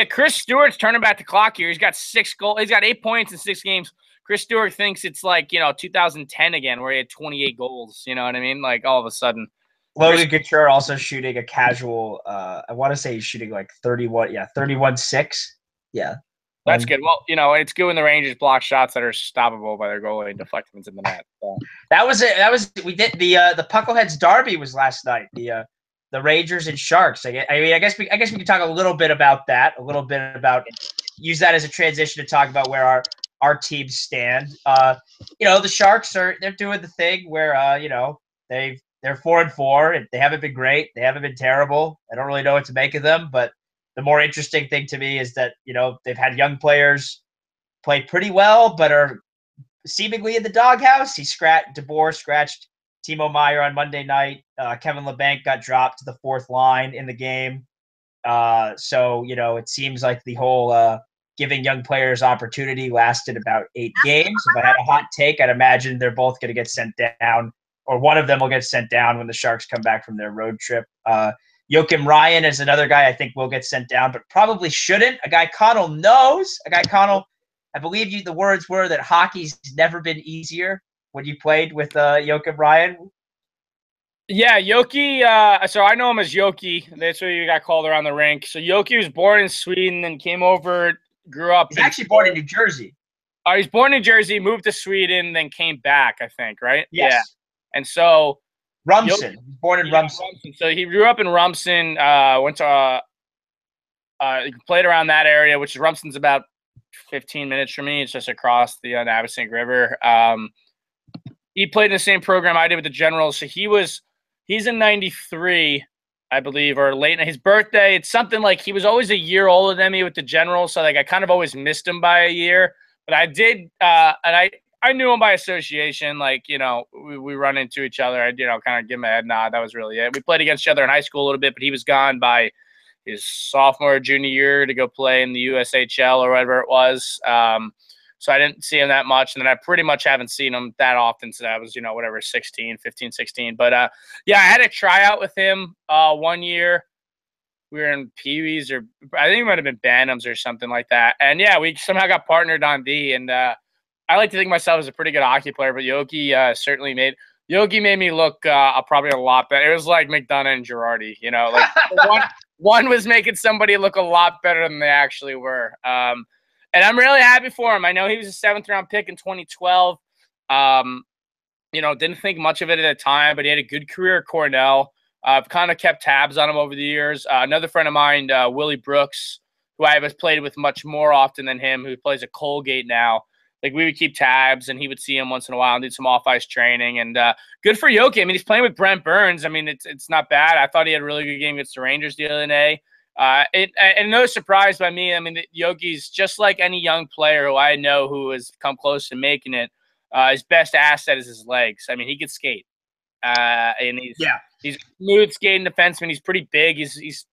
Speaker 2: Chris Stewart's turning back the clock here. He's got 6 goals. He's got 8 points in 6 games. Chris Stewart thinks it's 2010 again, where he had 28 goals. You know what I mean? All of a sudden.
Speaker 1: Logan Couture also shooting a casual. I want to say he's shooting 31. Yeah, 31-6. Yeah.
Speaker 2: That's good. Well, it's good when the Rangers block shots that are stoppable by their goalie and deflect them into the net. So.
Speaker 1: That was it. We did the Puckleheads derby was last night. The Rangers and Sharks. I guess we can talk a little bit about that. A little bit about use that as a transition to talk about where our teams stand. The Sharks they're doing the thing where they're 4-4. They haven't been great. They haven't been terrible. I don't really know what to make of them, but the more interesting thing to me is that, they've had young players play pretty well, but are seemingly in the doghouse. DeBoer scratched Timo Meyer on Monday night. Kevin LeBanc got dropped to the 4th line in the game. So, it seems like the whole giving young players opportunity lasted about 8 games. If I had a hot take, I'd imagine they're both going to get sent down, or one of them will get sent down when the Sharks come back from their road trip. Joakim Ryan is another guy I think will get sent down, but probably shouldn't. A guy Connell knows. I believe the words were that hockey's never been easier when you played with Joakim Ryan.
Speaker 2: Yeah, Yoki. So I know him as Yoki. That's what you got called around the rink. So Yoki was born in Sweden and came over, grew up.
Speaker 1: He's actually born in New Jersey.
Speaker 2: He's born in Jersey, moved to Sweden, then came back, I think, right?
Speaker 1: Yes.
Speaker 2: Yeah. And so
Speaker 1: Rumson. He's born in Rumson.
Speaker 2: So he grew up in Rumson, went to played around that area, which Rumson's about 15 minutes from me. It's just across the Navasink River. He played in the same program I did with the Generals. So he's in 93, I believe, or late in his birthday. It's something like he was always a year older than me with the Generals. So I kind of always missed him by a year. But I did, and I knew him by association. We run into each other. I, kind of give him a head nod. That was really it. We played against each other in high school a little bit, but he was gone by his sophomore, junior year to go play in the USHL or whatever it was. So I didn't see him that much. And then I pretty much haven't seen him that often since I was, whatever, 16, 15, 16. But yeah, I had a tryout with him 1 year. We were in Pee-wees, or I think it might have been Bantams or something like that. And yeah, we somehow got partnered on D. And I like to think of myself as a pretty good hockey player, but certainly made me look probably a lot better. It was like McDonough and Girardi, like one was making somebody look a lot better than they actually were. And I'm really happy for him. I know he was a 7th round pick in 2012. Didn't think much of it at the time, but he had a good career at Cornell. I've kind of kept tabs on him over the years. Another friend of mine, Willie Brooks, who I have played with much more often than him, who plays at Colgate now. Like, we would keep tabs, and he would see him once in a while and do some off-ice training. And good for Yoki. I mean, he's playing with Brent Burns. I mean, it's not bad. I thought he had a really good game against the Rangers the other day. And no surprise by me. I mean, Yoki's just like any young player who I know who has come close to making it. His best asset is his legs. I mean, he can skate. And he's a smooth skating defenseman. He's pretty big. He's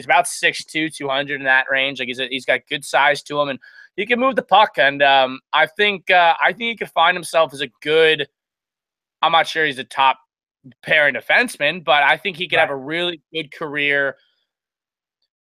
Speaker 2: about 6'2", 200 in that range. Like, he's got good size to him, and he can move the puck. And I think he could find himself as a good. I'm not sure he's a top pairing defenseman, but I think he could have a really good career.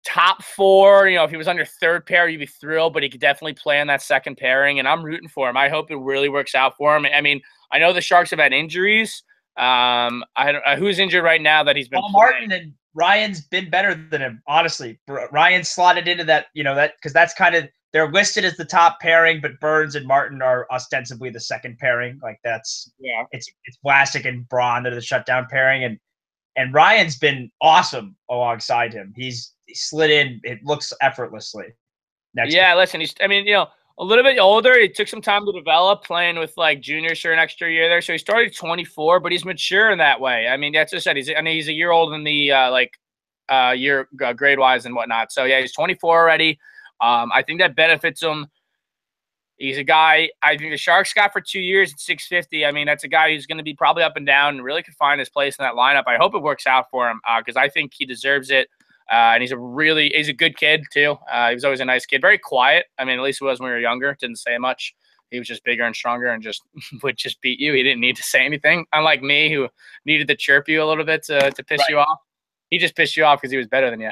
Speaker 2: Top 4, if he was on your 3rd pair, you'd be thrilled, but he could definitely play on that 2nd pairing, and I'm rooting for him. I hope it really works out for him. I mean, I know the Sharks have had injuries. I don't who's injured right now that he's been
Speaker 1: Paul Martin, and Ryan's been better than him, honestly. Ryan slotted into that, that because that's kind of, they're listed as the top pairing, but Burns and Martin are ostensibly the 2nd pairing. Like, it's Vlasic and Braun that are the shutdown pairing, and Ryan's been awesome alongside him. He slid in. It looks effortlessly.
Speaker 2: Listen, a little bit older. He took some time to develop, playing with like juniors for an extra year there. So he started 24, but he's mature in that way. I mean, that's just said. He's a year older than the year grade wise and whatnot. So yeah, he's 24 already. I think that benefits him. He's a guy I think the Sharks got for 2 years at 650. I mean, that's a guy who's going to be probably up and down and really could find his place in that lineup. I hope it works out for him because I think he deserves it. And he's a good kid too. He was always a nice kid, very quiet. I mean, at least he was when we were younger. Didn't say much. He was just bigger and stronger and just would just beat you. He didn't need to say anything. Unlike me, who needed to chirp you a little bit to piss you off. He just pissed you off because he was better than you.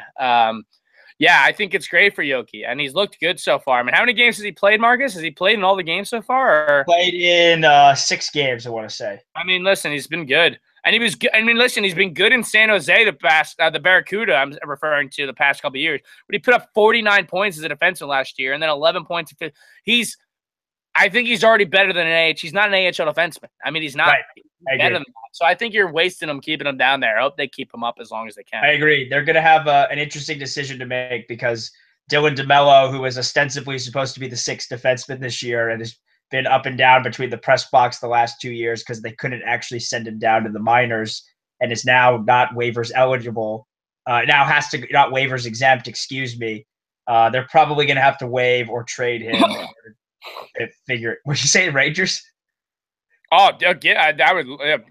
Speaker 2: Yeah, I think it's great for Yoki, and he's looked good so far. I mean, how many games has he played, Marcus? Has he played in all the games so far? Or?
Speaker 1: Played in 6 games, I want to say.
Speaker 2: I mean, listen, he's been good. And he was good. I mean, listen, he's been good in San Jose the Barracuda I'm referring to the past couple of years. But he put up 49 points as a defenseman last year and then 11 points. I think he's already better than an AH. He's not an AHL defenseman. I mean, he's not better than that. So I think you're wasting him, keeping him down there. I hope they keep him up as long as they can.
Speaker 1: I agree. They're going to have an interesting decision to make because Dylan DeMello, who was ostensibly supposed to be the 6th defenseman this year and has been up and down between the press box the last 2 years because they couldn't actually send him down to the minors and is now not waivers eligible. Now has to not waivers exempt, excuse me. They're probably going to have to waive or trade him. Figure. What you saying, Rangers?
Speaker 2: Oh, yeah, I would.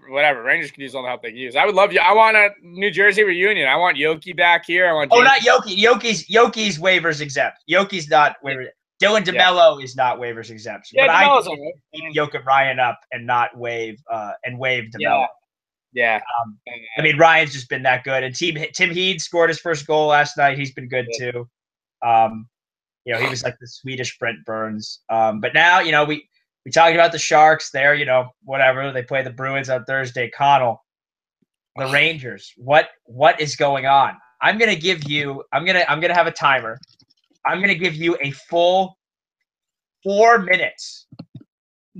Speaker 2: Whatever. Rangers can use all the help they can use. I would love you. I want a New Jersey reunion. I want Yoki back here. I want.
Speaker 1: Not Yoki. Yoki's waivers exempt. Yoki's not waiver. Dylan DeMello is not waivers exempt.
Speaker 2: Yeah,
Speaker 1: but I think keep Yoki and Ryan up and not waive DeMello.
Speaker 2: Yeah.
Speaker 1: I mean, Ryan's just been that good, and Tim Heed scored his first goal last night. He's been good too. He was like the Swedish Brent Burns. But now, we talked about the Sharks there, whatever. They play the Bruins on Thursday. Connell, the Rangers. What is going on? I'm gonna have a timer. I'm gonna give you a full 4 minutes.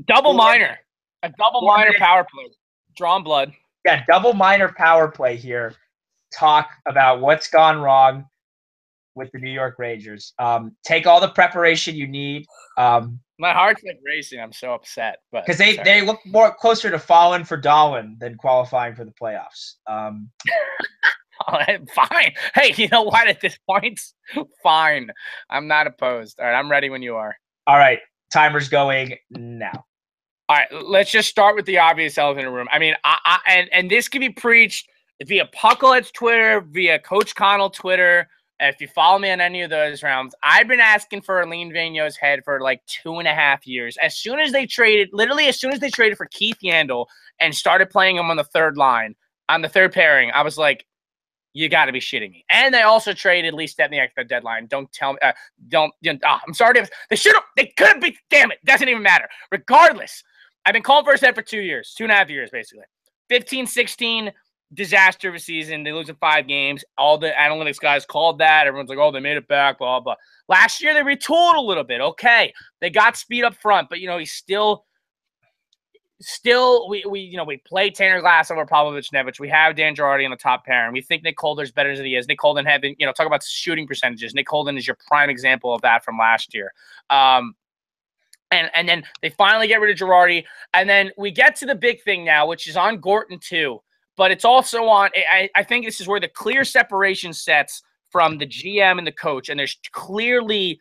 Speaker 2: Double minor. A double minor power play. Drawn blood.
Speaker 1: Yeah, double minor power play here. Talk about what's gone wrong with the New York Rangers. Take all the preparation you need.
Speaker 2: My heart's like racing. I'm so upset, but
Speaker 1: because they look more closer to falling for Darwin than qualifying for the playoffs.
Speaker 2: Fine. Hey, you know what? At this point, fine. I'm not opposed. All right, I'm ready when you are.
Speaker 1: All right, timer's going now.
Speaker 2: All right, let's just start with the obvious elephant in the room. I mean, and this can be preached via Puckleheads Twitter, via Coach Connell Twitter. If you follow me on any of those rounds, I've been asking for Aline Vigneault's head for like 2.5 years. As soon as they traded for Keith Yandel and started playing him on the third line, on the third pairing, I was like, you got to be shitting me. And they also traded Lee Stepniak at the deadline. Don't tell me. I'm sorry. They could have been. Damn it. Doesn't even matter. Regardless, I've been calling for his head for 2 years, 2.5 years, basically. 15-16, disaster of a season. They lose in 5 games. All the analytics guys called that. Everyone's like, oh, they made it back, blah, blah. Last year, they retooled a little bit. Okay. They got speed up front, but, he's still we play Tanner Glass over Pavlovich Nevich. We have Dan Girardi on the top pair, and we think Nick Holden's better than he is. Nick Holden having, talk about shooting percentages. Nick Holden is your prime example of that from last year. And then they finally get rid of Girardi, and then we get to the big thing now, which is on Gorton too. But it's also on. I think this is where the clear separation sets from the GM and the coach, and there's clearly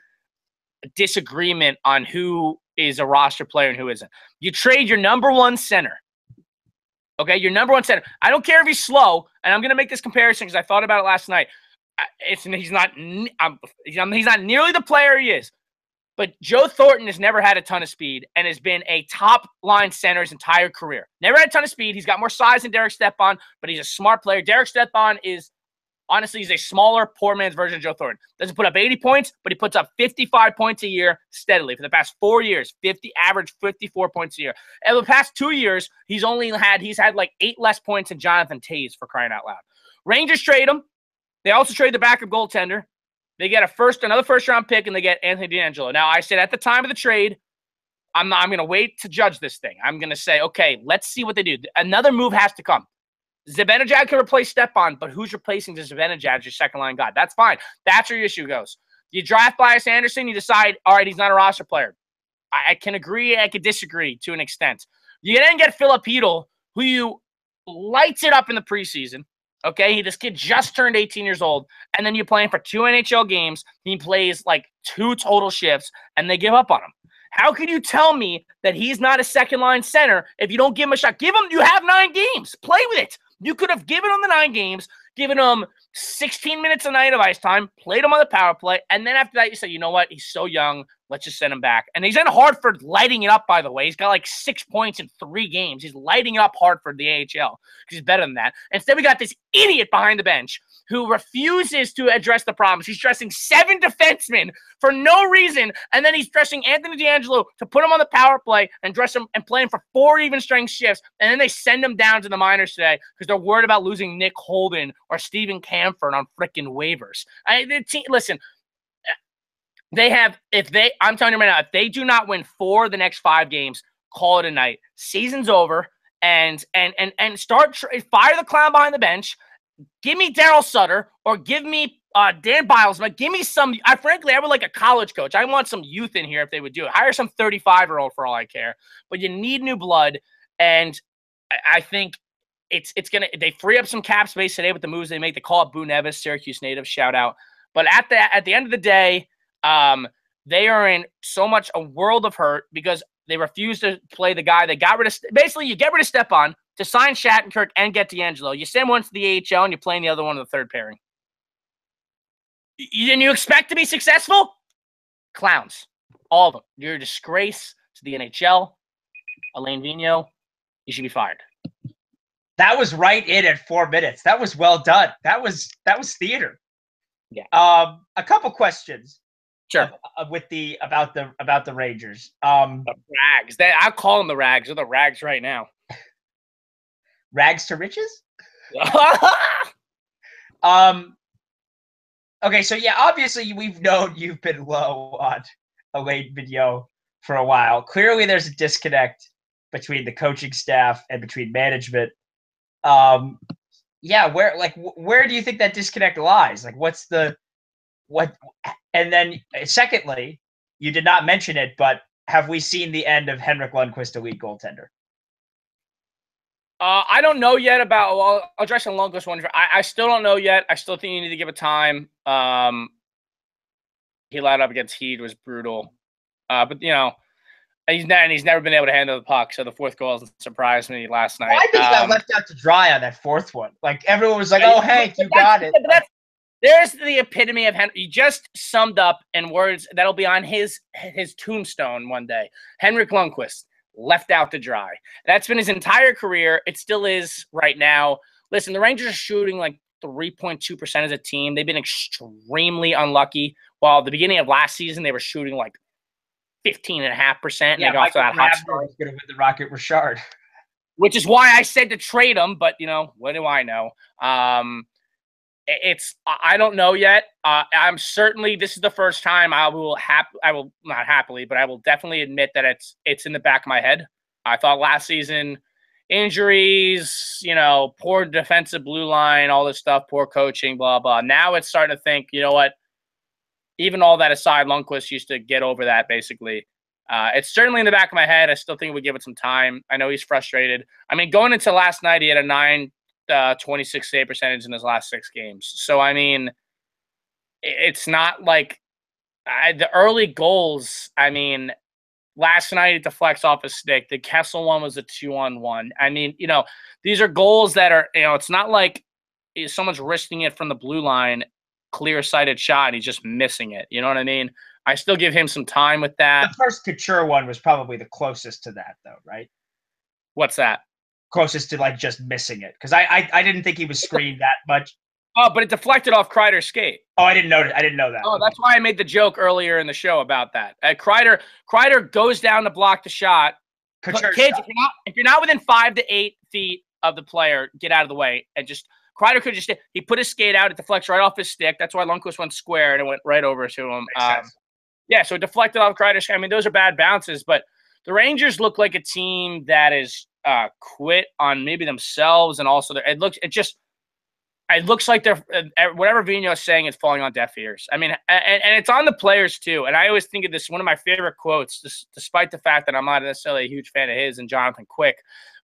Speaker 2: disagreement on who is a roster player and who isn't. You trade your number 1 center. Okay, your number 1 center. I don't care if he's slow, and I'm going to make this comparison because I thought about it last night. He's not nearly the player he is. But Joe Thornton has never had a ton of speed and has been a top-line center his entire career. Never had a ton of speed. He's got more size than Derek Stepan, but he's a smart player. Derek Stepan is honestly, he's a smaller, poor man's version of Joe Thornton. Doesn't put up 80 points, but he puts up 55 points a year steadily. For the past 4 years, average 54 points a year. And the past 2 years, he's had like 8 less points than Jonathan Toews, for crying out loud. Rangers trade him. They also trade the backup goaltender. They get another first-round pick, and they get Anthony DeAngelo. Now, I said at the time of the trade, I'm going to wait to judge this thing. I'm going to say, okay, let's see what they do. Another move has to come. Zibanejad can replace Stepan, but who's replacing Zibanejad as your second-line guy? That's fine. That's where your issue goes. You draft Bias Anderson, you decide, all right, he's not a roster player. I can agree, I can disagree to an extent. You then get Philip Hedl, who you lights it up in the preseason. Okay, this kid just turned 18 years old, and then you play him for 2 NHL games. He plays like 2 total shifts, and they give up on him. How can you tell me that he's not a second-line center if you don't give him a shot? You have 9 games. Play with it. You could have given him the 9 games, given him 16 minutes a night of ice time, played him on the power play, and then after that you say, you know what, he's so young, let's just send him back. And he's in Hartford lighting it up, by the way. He's got like 6 points in 3 games. He's lighting up Hartford, the AHL, because he's better than that. Instead, we got this idiot behind the bench who refuses to address the problems. He's dressing 7 defensemen for no reason, and then he's dressing Anthony DeAngelo to put him on the power play and dress him and play him for 4 even-strength shifts, and then they send him down to the minors today because they're worried about losing Nick Holden or Steven Camford on freaking waivers. Listen, I'm telling you right now, if they do not win 4 of the next 5 games, call it a night. Season's over, and fire the clown behind the bench. Give me Daryl Sutter or give me Dan Bilesma. Give me some. Frankly, I would like a college coach. I want some youth in here if they would do it. Hire some 35-year-old for all I care. But you need new blood, and I think it's gonna. They free up some cap space today with the moves they make. They call up Boo Nevis, Syracuse native. Shout out. But at the end of the day, they are in so much a world of hurt because they refuse to play the guy they got rid of. Basically, you get rid of Stepan to sign Shattenkirk and get DeAngelo. You send one to the AHL and you're playing the other one in the third pairing. And you expect to be successful? Clowns. All of them. You're a disgrace to the NHL. Alain Vigneault, you should be fired.
Speaker 1: That was right in at 4 minutes. That was well done. That was theater.
Speaker 2: Yeah.
Speaker 1: A couple questions.
Speaker 2: Sure.
Speaker 1: About the Rangers.
Speaker 2: The Rags. I'll call them the Rags. They're the Rags right now.
Speaker 1: Rags to riches? Okay, so yeah, obviously we've known you've been low on Alain Vigneault for a while. Clearly there's a disconnect between the coaching staff and between management. Yeah, where do you think that disconnect lies? Like and then secondly, you did not mention it, but have we seen the end of Henrik Lundqvist, elite goaltender?
Speaker 2: I don't know yet about. Well, I'll address the Lundqvist one. I still don't know yet. I still think you need to give it time. He lied up against Heat was brutal, but he's never been able to handle the puck. So the 4th goal doesn't surprise me last night.
Speaker 1: Well, I think he got left out to dry on that 4th one. Like everyone was like, "Oh, Hank, you got it."
Speaker 2: There's the epitome of Henrik. You just summed up in words that'll be on his tombstone one day. Henrik Lundqvist, left out to dry. That's been his entire career. It still is right now. Listen, the Rangers are shooting like 3.2% as a team. They've been extremely unlucky. While at the beginning of last season, they were shooting like 15.5%.
Speaker 1: Yeah,
Speaker 2: they got off to that hot start.
Speaker 1: Was going to win the Rocket Richard.
Speaker 2: Which is why I said to trade him, but, what do I know? I don't know yet. I'm certainly, this is the first time I will not happily, but I will definitely admit that it's in the back of my head. I thought last season, injuries, poor defensive blue line, all this stuff, poor coaching, blah, blah. Now it's starting to think, you know what? Even all that aside, Lundqvist used to get over that, basically. It's certainly in the back of my head. I still think we give it some time. I know he's frustrated. I mean, going into last night, he had a 26 save percentage in his last 6 games. So, I mean, it's not like the early goals, I mean, last night it deflects off his stick. The Kessel one was a 2-on-1. I mean, these are goals that are, it's not like someone's risking it from the blue line, clear-sighted shot, and he's just missing it. You know what I mean? I still give him some time with that.
Speaker 1: The first Couture one was probably the closest to that, though, right?
Speaker 2: What's that?
Speaker 1: Closest to, like, just missing it. Because I didn't think he was screened that much.
Speaker 2: Oh, but it deflected off Kreider's skate.
Speaker 1: Oh, I didn't know that.
Speaker 2: Oh, that's why I made the joke earlier in the show about that. Kreider goes down to block the shot. Kids, shot. If you're not within 5 to 8 feet of the player, get out of the way. And just Kreider could just he put his skate out. It deflects right off his stick. That's why Lundqvist went square and it went right over to him. Yeah, so it deflected off Kreider's. I mean, those are bad bounces, but the Rangers look like a team that is quit on maybe themselves, and also it looks like they're whatever Vigneault is saying is falling on deaf ears. I mean, and it's on the players too. And I always think of this, one of my favorite quotes, despite the fact that I'm not necessarily a huge fan of his and Jonathan Quick,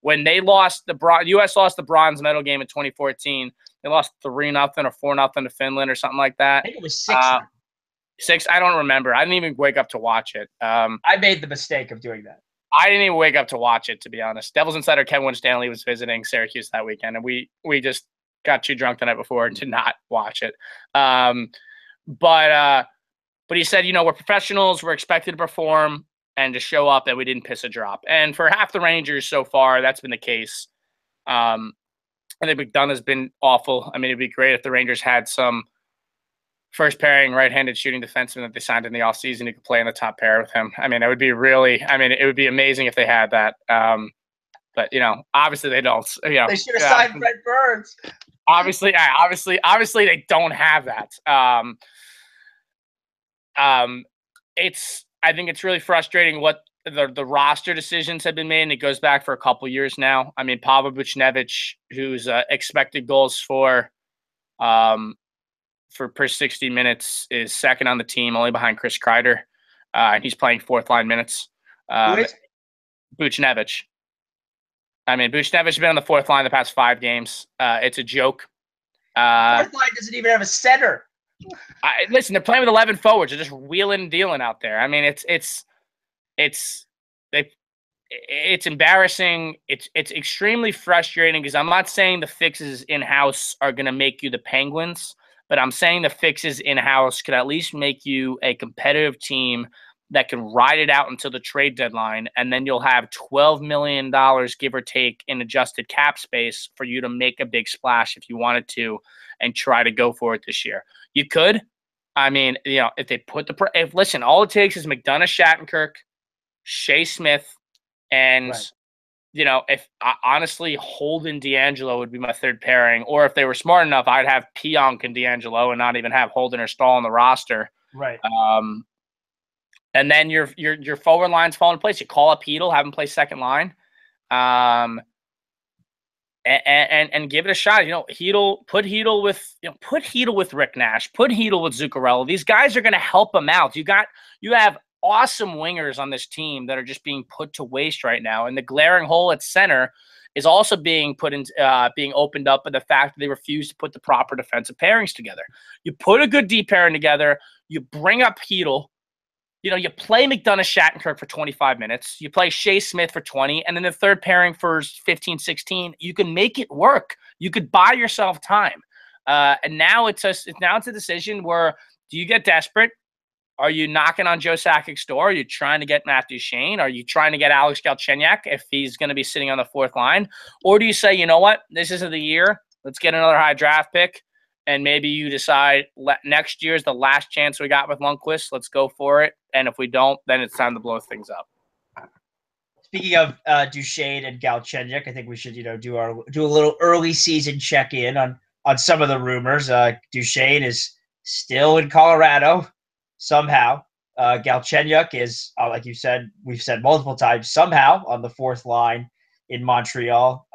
Speaker 2: when they lost U.S. lost the bronze medal game in 2014. They lost 3-0 or 4-0 to Finland or something like that.
Speaker 1: I think it was 6.
Speaker 2: 6. I don't remember. I didn't even wake up to watch it.
Speaker 1: I made the mistake of doing that.
Speaker 2: I didn't even wake up to watch it, to be honest. Devils insider Ken Winstanley was visiting Syracuse that weekend, and we just got too drunk the night before and did not watch it. But he said, we're professionals. We're expected to perform and to show up, and we didn't piss a drop. And for half the Rangers so far, that's been the case. I think McDonough has been awful. I mean, it'd be great if the Rangers had some first pairing right-handed shooting defenseman that they signed in the offseason who could play in the top pair with him. I mean, it would be amazing if they had that. But, obviously they don't.
Speaker 1: They should have signed Brent Burns.
Speaker 2: Obviously they don't have that. I think it's really frustrating what the roster decisions have been made, and it goes back for a couple years now. I mean, Pavel Buchnevich, whose expected goals for per 60 minutes is second on the team, only behind Chris Kreider, and he's playing 4th-line minutes. Buchnevich. I mean, Buchnevich has been on the 4th line the past 5 games. It's a joke.
Speaker 1: 4th line doesn't even have a center.
Speaker 2: Listen, they're playing with 11 forwards. They're just wheeling and dealing out there. I mean, it's embarrassing. It's extremely frustrating because I'm not saying the fixes in-house are going to make you the Penguins, but I'm saying the fixes in-house could at least make you a competitive team that can ride it out until the trade deadline, and then you'll have $12 million, give or take, in adjusted cap space for you to make a big splash if you wanted to and try to go for it this year. You could. I mean, if they put listen, all it takes is McDonough, Shattenkirk, Shea Smith, and
Speaker 1: right.
Speaker 2: If honestly, Holden D'Angelo would be my 3rd pairing, or if they were smart enough, I'd have Pionk and D'Angelo and not even have Holden or Stahl on the roster.
Speaker 1: Right.
Speaker 2: And then your forward line's falling in place. You call up Hedl, have him play second line, and give it a shot. Put Hedl with Rick Nash, put Hedl with Zuccarello. These guys are going to help him out. You have awesome wingers on this team that are just being put to waste right now, and the glaring hole at center is also being opened up by the fact that they refuse to put the proper defensive pairings together. You put a good deep pairing together. You bring up Hedl. You play McDonough, Shattenkirk for 25 minutes. You play Shea Smith for 20, and then the 3rd pairing for 15, 16. You can make it work. You could buy yourself time. And now it's a decision where, do you get desperate? Are you knocking on Joe Sakic's door? Are you trying to get Matt Duchene? Are you trying to get Alex Galchenyuk if he's going to be sitting on the fourth line? Or do you say, you know what, this isn't the year. Let's get another high draft pick. And maybe you decide next year is the last chance we got with Lundqvist. Let's go for it. And if we don't, then it's time to blow things up.
Speaker 1: Speaking of Duchene and Galchenyuk, I think we should, do a little early season check-in on some of the rumors. Duchene is still in Colorado somehow. Galchenyuk is, like you said, we've said multiple times, somehow on the fourth line in Montreal.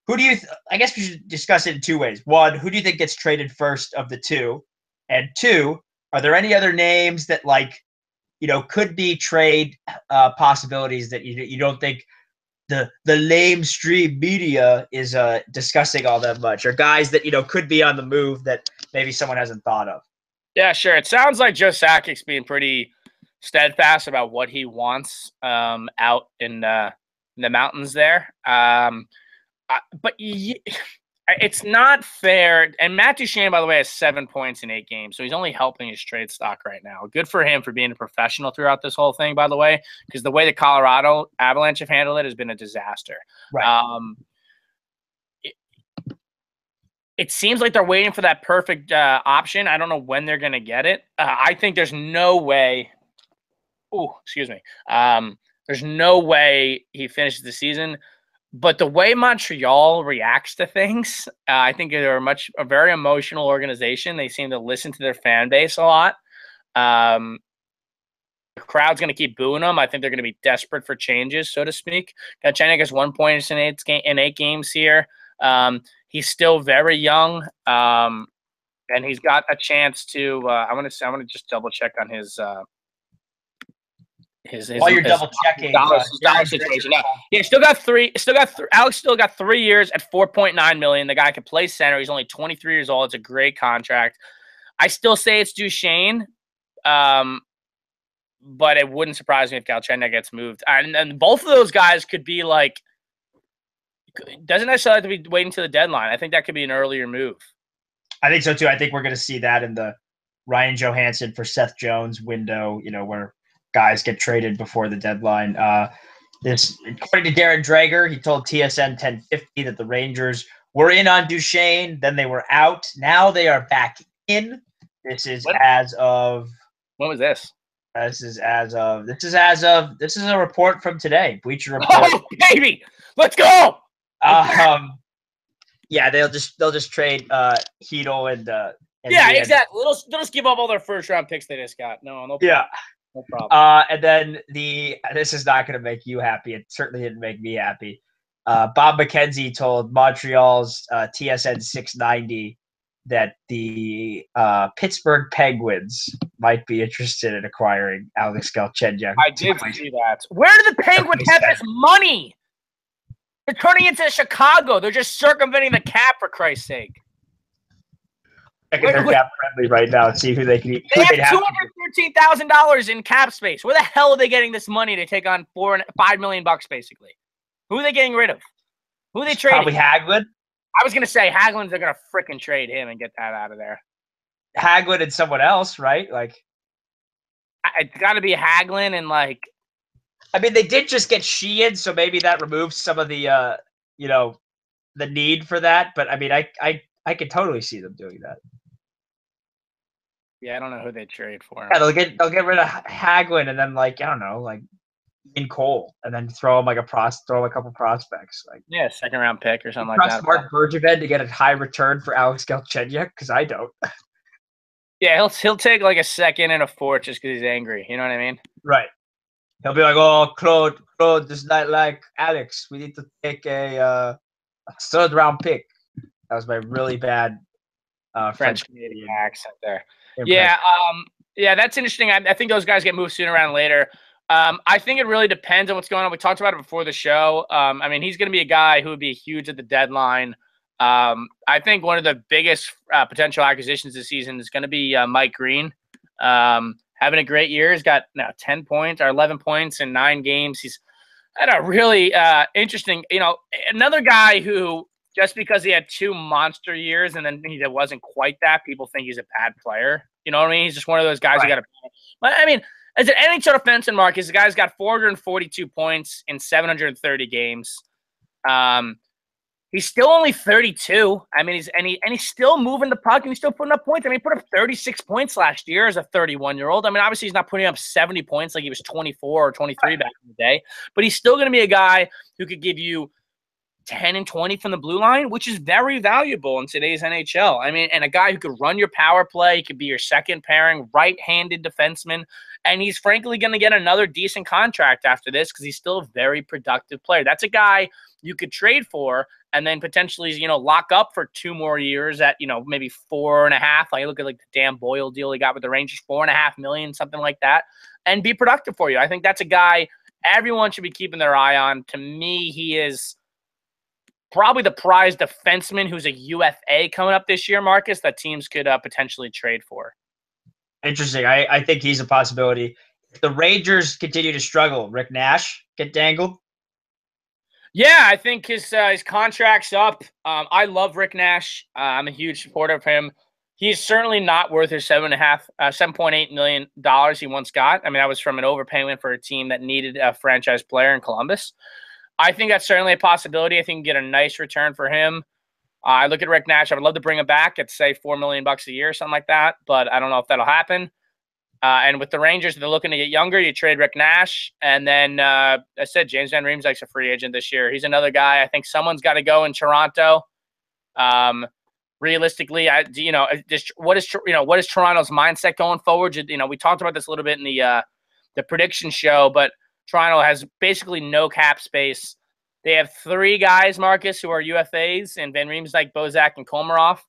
Speaker 1: Who do you I guess we should discuss it in two ways. One, who do you think gets traded first of the two? And two, are there any other names that could be trade possibilities that you don't think the lamestream media is discussing all that much, or guys that could be on the move that maybe someone hasn't thought of?
Speaker 2: Yeah, sure. It sounds like Joe Sakic's being pretty steadfast about what he wants out in the mountains there. But it's not fair. And Matt Duchene, by the way, has 7 points in 8 games, so he's only helping his trade stock right now. Good for him for being a professional throughout this whole thing, by the way, because the way the Colorado Avalanche have handled it has been a disaster.
Speaker 1: Right.
Speaker 2: It seems like they're waiting for that perfect option. I don't know when they're going to get it. I think there's no way. Oh, excuse me. There's no way he finishes the season. But the way Montreal reacts to things, I think they're a very emotional organization. They seem to listen to their fan base a lot. The crowd's going to keep booing them. I think they're going to be desperate for changes, so to speak. Galchenyuk has 1 point in 8 games here. He's still very young, and he's got a chance to. I want to just double check on his.
Speaker 1: While you're double checking,
Speaker 2: dollar situation. Yeah, Alex still got 3 years at $4.9 million. The guy can play center. He's only 23 years old. It's a great contract. I still say it's Duchene, but it wouldn't surprise me if Galchenyuk gets moved. And both of those guys could be like. Doesn't necessarily have to be waiting to the deadline. I think that could be an earlier move.
Speaker 1: I think so too. I think we're going to see that in the Ryan Johansson for Seth Jones window, where guys get traded before the deadline. According to Darren Drager, he told TSN 1050 that the Rangers were in on Duchene, then they were out. Now they are back in. This is as of.
Speaker 2: When was this?
Speaker 1: This is a report from today. Bleacher Report.
Speaker 2: Oh, baby, let's go.
Speaker 1: Yeah, they'll just trade Hedel and
Speaker 2: yeah, exactly. They'll just give up all their first round picks they just got. No problem.
Speaker 1: Yeah.
Speaker 2: No problem.
Speaker 1: And then this is not going to make you happy. It certainly didn't make me happy. Bob McKenzie told Montreal's TSN 690 that the Pittsburgh Penguins might be interested in acquiring Alex Galchenyuk.
Speaker 2: I did see that. Where do the Penguins have this money? They're turning into Chicago. They're just circumventing the cap, for Christ's sake.
Speaker 1: They're cap friendly right now and see who they can.
Speaker 2: They have $213,000 in cap space. Where the hell are they getting this money to take on $5 million basically? Who are they getting rid of? Who are they trading?
Speaker 1: Probably Hagelin.
Speaker 2: I was gonna say Hagelin. They're gonna freaking trade him and get that out of there.
Speaker 1: Hagelin and someone else, right?
Speaker 2: It's got to be Hagelin and
Speaker 1: I mean, they did just get Sheehan, so maybe that removes some of the the need for that. But I mean, I could totally see them doing that.
Speaker 2: Yeah, I don't know who they trade for.
Speaker 1: Yeah, they'll get rid of Hagelin and then I don't know, Ian Cole, and then throw him a couple prospects.
Speaker 2: Yeah, second round pick or something like that.
Speaker 1: Mark Bergevin to get a high return for Alex Galchenyuk, because I don't.
Speaker 2: Yeah, he'll take a second and a fourth just because he's angry. You know what I mean?
Speaker 1: Right. He'll be like, "Oh, Claude does not like Alex. We need to take a third round pick." That was my really bad French Canadian
Speaker 2: accent there. Impression. Yeah, that's interesting. I think those guys get moved sooner rather than later. I think it really depends on what's going on. We talked about it before the show. I mean, he's going to be a guy who would be huge at the deadline. I think one of the biggest potential acquisitions this season is going to be Mike Green. Having a great year. He's got now 10 points or 11 points in 9 games. He's had a really interesting, another guy who just because he had 2 monster years and then he wasn't quite that, people think he's a bad player. You know what I mean? He's just one of those guys you got to. But I mean, as an NHL defenseman, Marcus, the guy's got 442 points in 730 games. He's still only 32. I mean, he's still moving the puck and he's still putting up points. I mean, he put up 36 points last year as a 31-year-old. I mean, obviously he's not putting up 70 points like he was 24 or 23 back in the day, but he's still going to be a guy who could give you 10 and 20 from the blue line, which is very valuable in today's NHL. I mean, and a guy who could run your power play, he could be your second pairing, right-handed defenseman, and he's frankly going to get another decent contract after this because he's still a very productive player. That's a guy you could trade for and then potentially, lock up for 2 more years at, maybe 4.5. Like, look at like the Dan Boyle deal he got with the Rangers, $4.5 million, something like that, and be productive for you. I think that's a guy everyone should be keeping their eye on. To me, he is probably the prized defenseman who's a UFA coming up this year, Marcus, that teams could potentially trade for.
Speaker 1: Interesting. I think he's a possibility. If the Rangers continue to struggle, Rick Nash get dangled?
Speaker 2: Yeah, I think his contract's up. I love Rick Nash. I'm a huge supporter of him. He's certainly not worth his $7.8 million he once got. I mean, that was from an overpayment for a team that needed a franchise player in Columbus. I think that's certainly a possibility. I think you can get a nice return for him. I look at Rick Nash. I would love to bring him back at, say, $4 million a year or something like that, but I don't know if that'll happen. And with the Rangers, they're looking to get younger. You trade Rick Nash. And then, I said, James Van Riemsdyk's a free agent this year. He's another guy. I think someone's got to go in Toronto. Realistically, what is Toronto's mindset going forward? We talked about this a little bit in the prediction show, but Toronto has basically no cap space. They have 3 guys, Marcus, who are UFAs, and Van Riemsdyk, Bozak, and Komarov.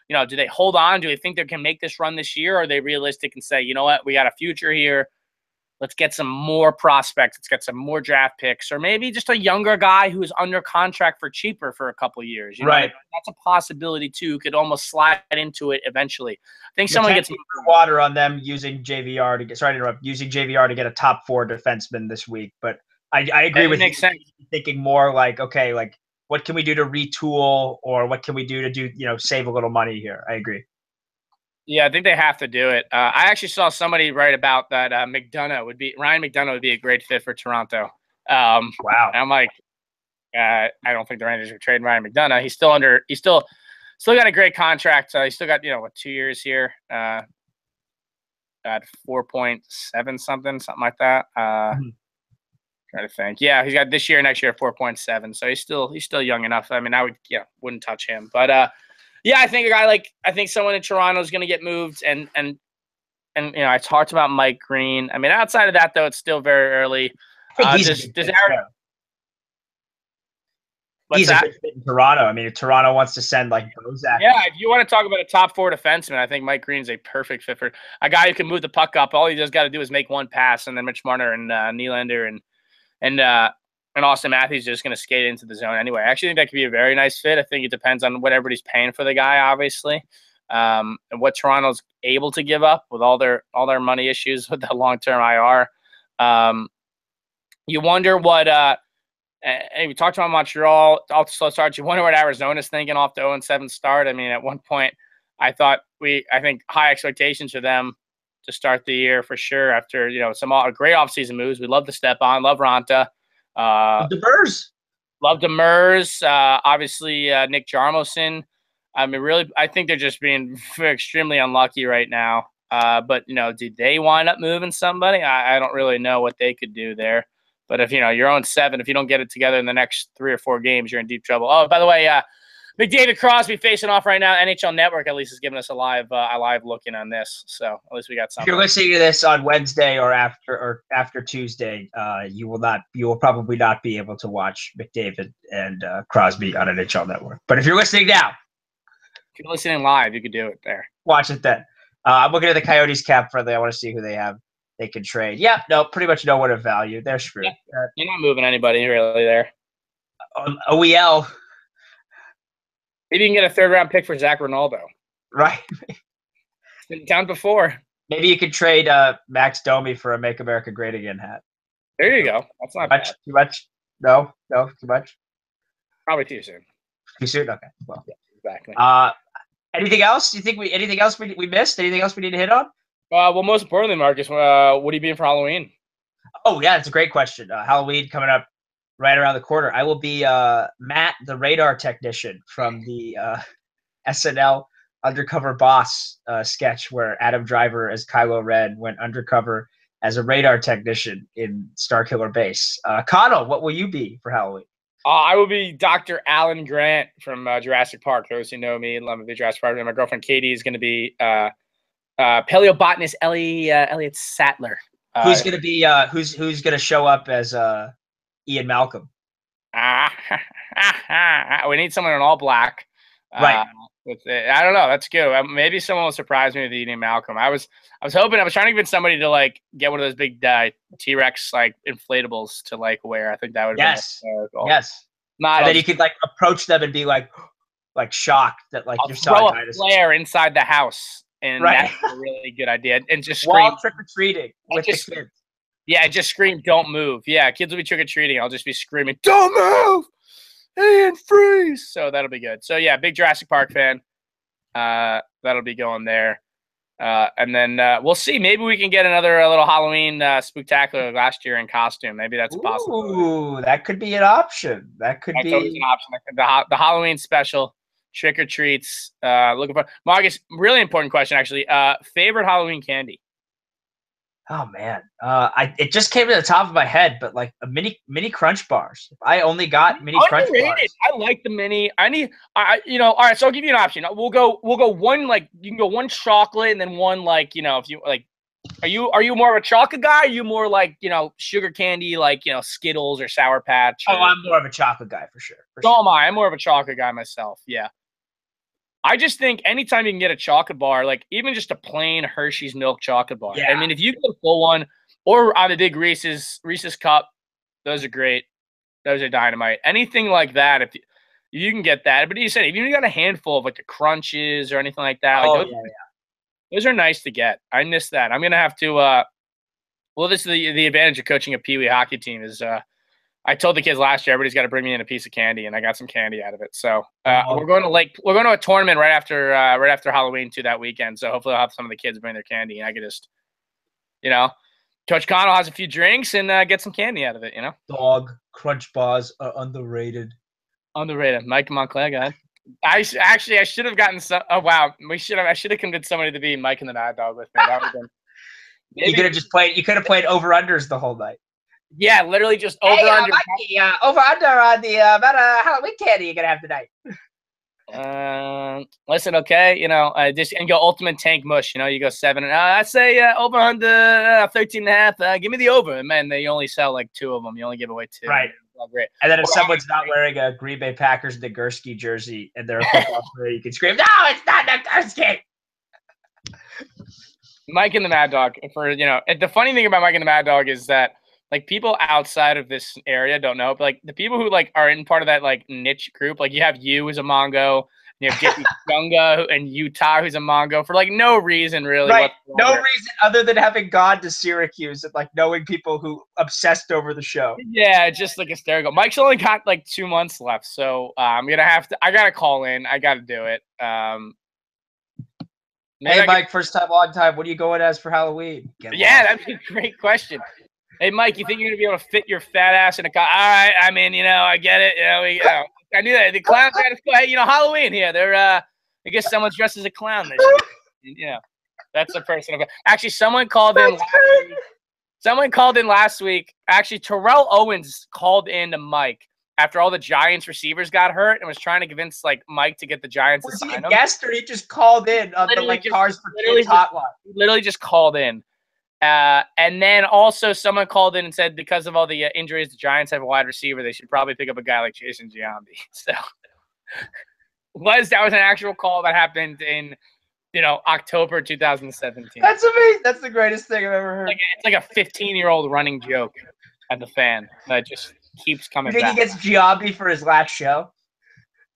Speaker 2: Do they hold on? Do they think they can make this run this year? Or are they realistic and say, you know what, we got a future here. Let's get some more prospects. Let's get some more draft picks. Or maybe just a younger guy who is under contract for cheaper for a couple of years.
Speaker 1: Right.
Speaker 2: That's a possibility, too. Could almost slide into it eventually. I think someone gets
Speaker 1: water on them using JVR using JVR to get a top 4 defenseman this week. But I agree with you.
Speaker 2: Makes sense.
Speaker 1: Thinking more like, okay, like what can we do to retool or what can we do to save a little money here? I agree.
Speaker 2: Yeah, I think they have to do it. I actually saw somebody write about that Ryan McDonough would be a great fit for Toronto.
Speaker 1: Wow.
Speaker 2: I'm like, I don't think the Rangers are trading Ryan McDonough. He's still got a great contract. So he's still got 2 years here. At 4.7 something like that. Trying to think. Yeah, he's got this year, next year 4.7. So he's still young enough. I mean, I wouldn't touch him. But yeah, I think I think someone in Toronto is going to get moved, and I talked about Mike Green. I mean, outside of that though, it's still very early.
Speaker 1: He's a fit in Toronto. I mean, if Toronto wants to send like Bozak.
Speaker 2: Yeah, if you want to talk about a top 4 defenseman, I think Mike Green's a perfect fit for a guy who can move the puck up. All he just got to do is make one pass, and then Mitch Marner and Nylander and Austin Matthews just going to skate into the zone anyway. I actually think that could be a very nice fit. I think it depends on what everybody's paying for the guy, obviously, and what Toronto's able to give up with all their money issues with the long-term IR. You wonder what hey, we talked about Montreal. Also start. You wonder what Arizona's thinking off the 0-7 start. I mean, at one point, I think high expectations for them to start the year for sure. After some great offseason moves, we love the step on, love Ranta.
Speaker 1: Demers.
Speaker 2: Love Demers. Obviously, Nick Jarmoson. I mean, really, I think they're just being extremely unlucky right now. But did they wind up moving somebody? I don't really know what they could do there. But if you're 0-7, if you don't get it together in the next 3 or 4 games, you're in deep trouble. Oh, by the way, McDavid Crosby facing off right now. NHL Network at least is giving us a live look in on this. So at least we got something.
Speaker 1: If you're listening to this on Wednesday or after Tuesday, you will probably not be able to watch McDavid and Crosby on NHL Network. But if you're listening now,
Speaker 2: if you're listening live, you could do it there.
Speaker 1: Watch it then. I'm looking at the Coyotes cap friendly. I want to see who they have. They can trade. Yeah, no, pretty much no one of value. They're screwed.
Speaker 2: Yeah. You're not moving anybody really there.
Speaker 1: OEL.
Speaker 2: Maybe you can get a 3rd-round pick for Zach Ronaldo.
Speaker 1: Right.
Speaker 2: It's been done before.
Speaker 1: Maybe you could trade Max Domi for a Make America Great Again hat.
Speaker 2: There you go. That's not bad.
Speaker 1: Too much? No, too much?
Speaker 2: Probably too soon.
Speaker 1: Too soon? Okay. Well,
Speaker 2: Yeah, exactly.
Speaker 1: Anything else? You think anything else we missed? Anything else we need to hit on?
Speaker 2: Well, most importantly, Marcus, what are you being for Halloween?
Speaker 1: Oh yeah, it's a great question. Halloween coming up right around the corner. I will be Matt, the radar technician from the SNL Undercover Boss sketch, where Adam Driver as Kylo Ren went undercover as a radar technician in Starkiller Base. Connell, what will you be for Halloween?
Speaker 2: I will be Dr. Alan Grant from Jurassic Park. Those who know me love me Jurassic Park. And my girlfriend Katie is going to be paleobotanist Elliot Sattler.
Speaker 1: Who's gonna be who's gonna show up as Ian Malcolm?
Speaker 2: We need someone in all black.
Speaker 1: Right.
Speaker 2: I don't know. That's good. Maybe someone will surprise me with Ian Malcolm. I was hoping. I was trying to convince somebody to like get one of those big T-Rex like inflatables to like wear. I think that would
Speaker 1: Yes.
Speaker 2: Cool.
Speaker 1: Yes.
Speaker 2: Not.
Speaker 1: And then you could like approach them and be like shocked that like
Speaker 2: I'll
Speaker 1: you're
Speaker 2: throw
Speaker 1: selling
Speaker 2: a flare inside the house, and
Speaker 1: right.
Speaker 2: that's a really good idea. And just scream
Speaker 1: trick or treating with the kids.
Speaker 2: Yeah, just scream, "Don't move!" Yeah, kids will be trick or treating. I'll just be screaming, "Don't move!" And freeze. So that'll be good. So yeah, big Jurassic Park fan. That'll be going there. And then we'll see. Maybe we can get another little Halloween spooktacular last year in costume. Maybe that's a possibility.
Speaker 1: Ooh, that could be an option. That could be
Speaker 2: an option. The Halloween special, trick or treats. Looking for Marcus. Really important question, actually. Favorite Halloween candy?
Speaker 1: Oh man, it just came to the top of my head, but like a mini Crunch bars. If I only got mini Crunch bars.
Speaker 2: I like the mini. All right. So I'll give you an option. We'll go one like you can go one chocolate and then one like if you like. Are you more of a chocolate guy? Or are you more like sugar candy like Skittles or Sour Patch?
Speaker 1: Oh, I'm more of a chocolate guy for sure.
Speaker 2: So am I. I'm more of a chocolate guy myself. Yeah. I just think anytime you can get a chocolate bar, like even just a plain Hershey's milk chocolate bar.
Speaker 1: Yeah.
Speaker 2: I mean, if you get a full one or on the big Reese's cup, those are great. Those are dynamite. Anything like that, if you can get that. But you said if you got a handful of like the Crunches or anything like that, like those are nice to get. I miss that. I'm gonna have to. Well, this is the advantage of coaching a Pee Wee hockey team is. I told the kids last year everybody's got to bring me in a piece of candy, and I got some candy out of it. So we're going to a tournament right after Halloween too that weekend. So hopefully I'll have some of the kids bring their candy, and I could just, Coach Connell has a few drinks and get some candy out of it.
Speaker 1: Dog Crunch bars are underrated.
Speaker 2: Underrated. Mike Montclair, guy. I should have gotten some. Oh wow, I should have convinced somebody to be Mike and the Mad Dog with me. That would have been.
Speaker 1: You could have just played. You could have played over unders the whole night.
Speaker 2: Yeah, literally just over under.
Speaker 1: Mikey, over under on the amount of Halloween candy you're gonna have tonight.
Speaker 2: Listen, okay, just and go ultimate tank mush. You go 7. I say over under 13 and a half. Give me the over, and man, they only sell like 2 of them. You only give away 2.
Speaker 1: Right.
Speaker 2: Oh, great.
Speaker 1: And then if someone's not wearing a Green Bay Packers Nagurski jersey and they're a football player, you can scream, "No, it's not Nagurski."
Speaker 2: Mike and the Mad Dog. The funny thing about Mike and the Mad Dog is that. Like people outside of this area don't know, but like the people who like are in part of that like niche group, like you have you as a Mongo, and you have Jesse Gunga and Utah who's a Mongo for like no reason really.
Speaker 1: Right, no reason other than having gone to Syracuse and like knowing people who obsessed over the show.
Speaker 2: Yeah, just like hysterical. Mike's only got like 2 months left, so I gotta call in. I gotta do it.
Speaker 1: Hey Mike, first time, long time. What are you going as for Halloween?
Speaker 2: That'd be a great question. Hey, Mike, you think you're going to be able to fit your fat ass in a car? All right. I mean, I get it. I knew that. The clowns got to go. Hey, Halloween here. I guess someone's dressed as a clown this year. That's the person. Actually, someone called in. Someone called in last week. Actually, Terrell Owens called in to Mike after all the Giants receivers got hurt and was trying to convince like Mike to get the Giants to sign him. Was he a
Speaker 1: guest or he just called in on the Cars for Kids hotline?
Speaker 2: Literally just called in. And then also someone called in and said because of all the injuries, the Giants have a wide receiver. They should probably pick up a guy like Jason Giambi. So that was an actual call that happened in October 2017.
Speaker 1: That's amazing. That's the greatest thing I've ever heard.
Speaker 2: It's like a 15-year-old running joke at the fan that just keeps coming back.
Speaker 1: You think he gets Giambi for his last show?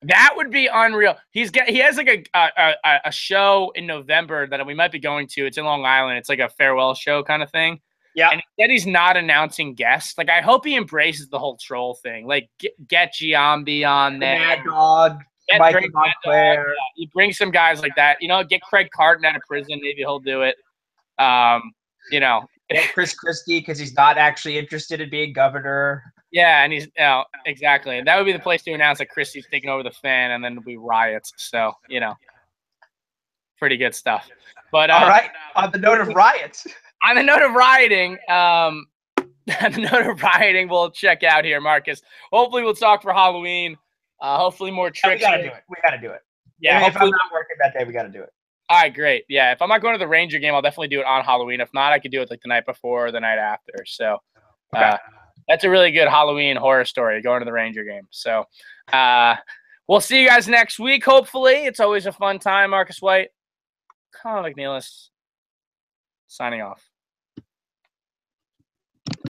Speaker 2: That would be unreal. He has like a show in November that we might be going to. It's in Long Island. It's like a farewell show kind of thing.
Speaker 1: Yeah.
Speaker 2: And he said he's not announcing guests. Like I hope he embraces the whole troll thing. Like get Giambi on there.
Speaker 1: Mad Dog. Mike
Speaker 2: Drake
Speaker 1: Montclair.
Speaker 2: You bring some guys like that. You know, get Craig Carton out of prison. Maybe he'll do it. You know,
Speaker 1: Chris Christie because he's not actually interested in being governor.
Speaker 2: Yeah, and he's exactly. And that would be the place to announce that Christie's taking over the fan, and then there'll be riots. So, you know, pretty good stuff. But
Speaker 1: all right, on the note of riots.
Speaker 2: On the note of rioting, we'll check out here, Marcus. Hopefully, we'll talk for Halloween. Hopefully, more tricks.
Speaker 1: Yeah, we gotta do it.
Speaker 2: Yeah,
Speaker 1: if I'm not working that day, we gotta do it.
Speaker 2: All right, great. Yeah, if I'm not going to the Ranger game, I'll definitely do it on Halloween. If not, I could do it like the night before or the night after. So,
Speaker 1: okay.
Speaker 2: That's a really good Halloween horror story, going to the Ranger game. So, we'll see you guys next week, hopefully. It's always a fun time. Marcus White, Colin McNeilis, signing off.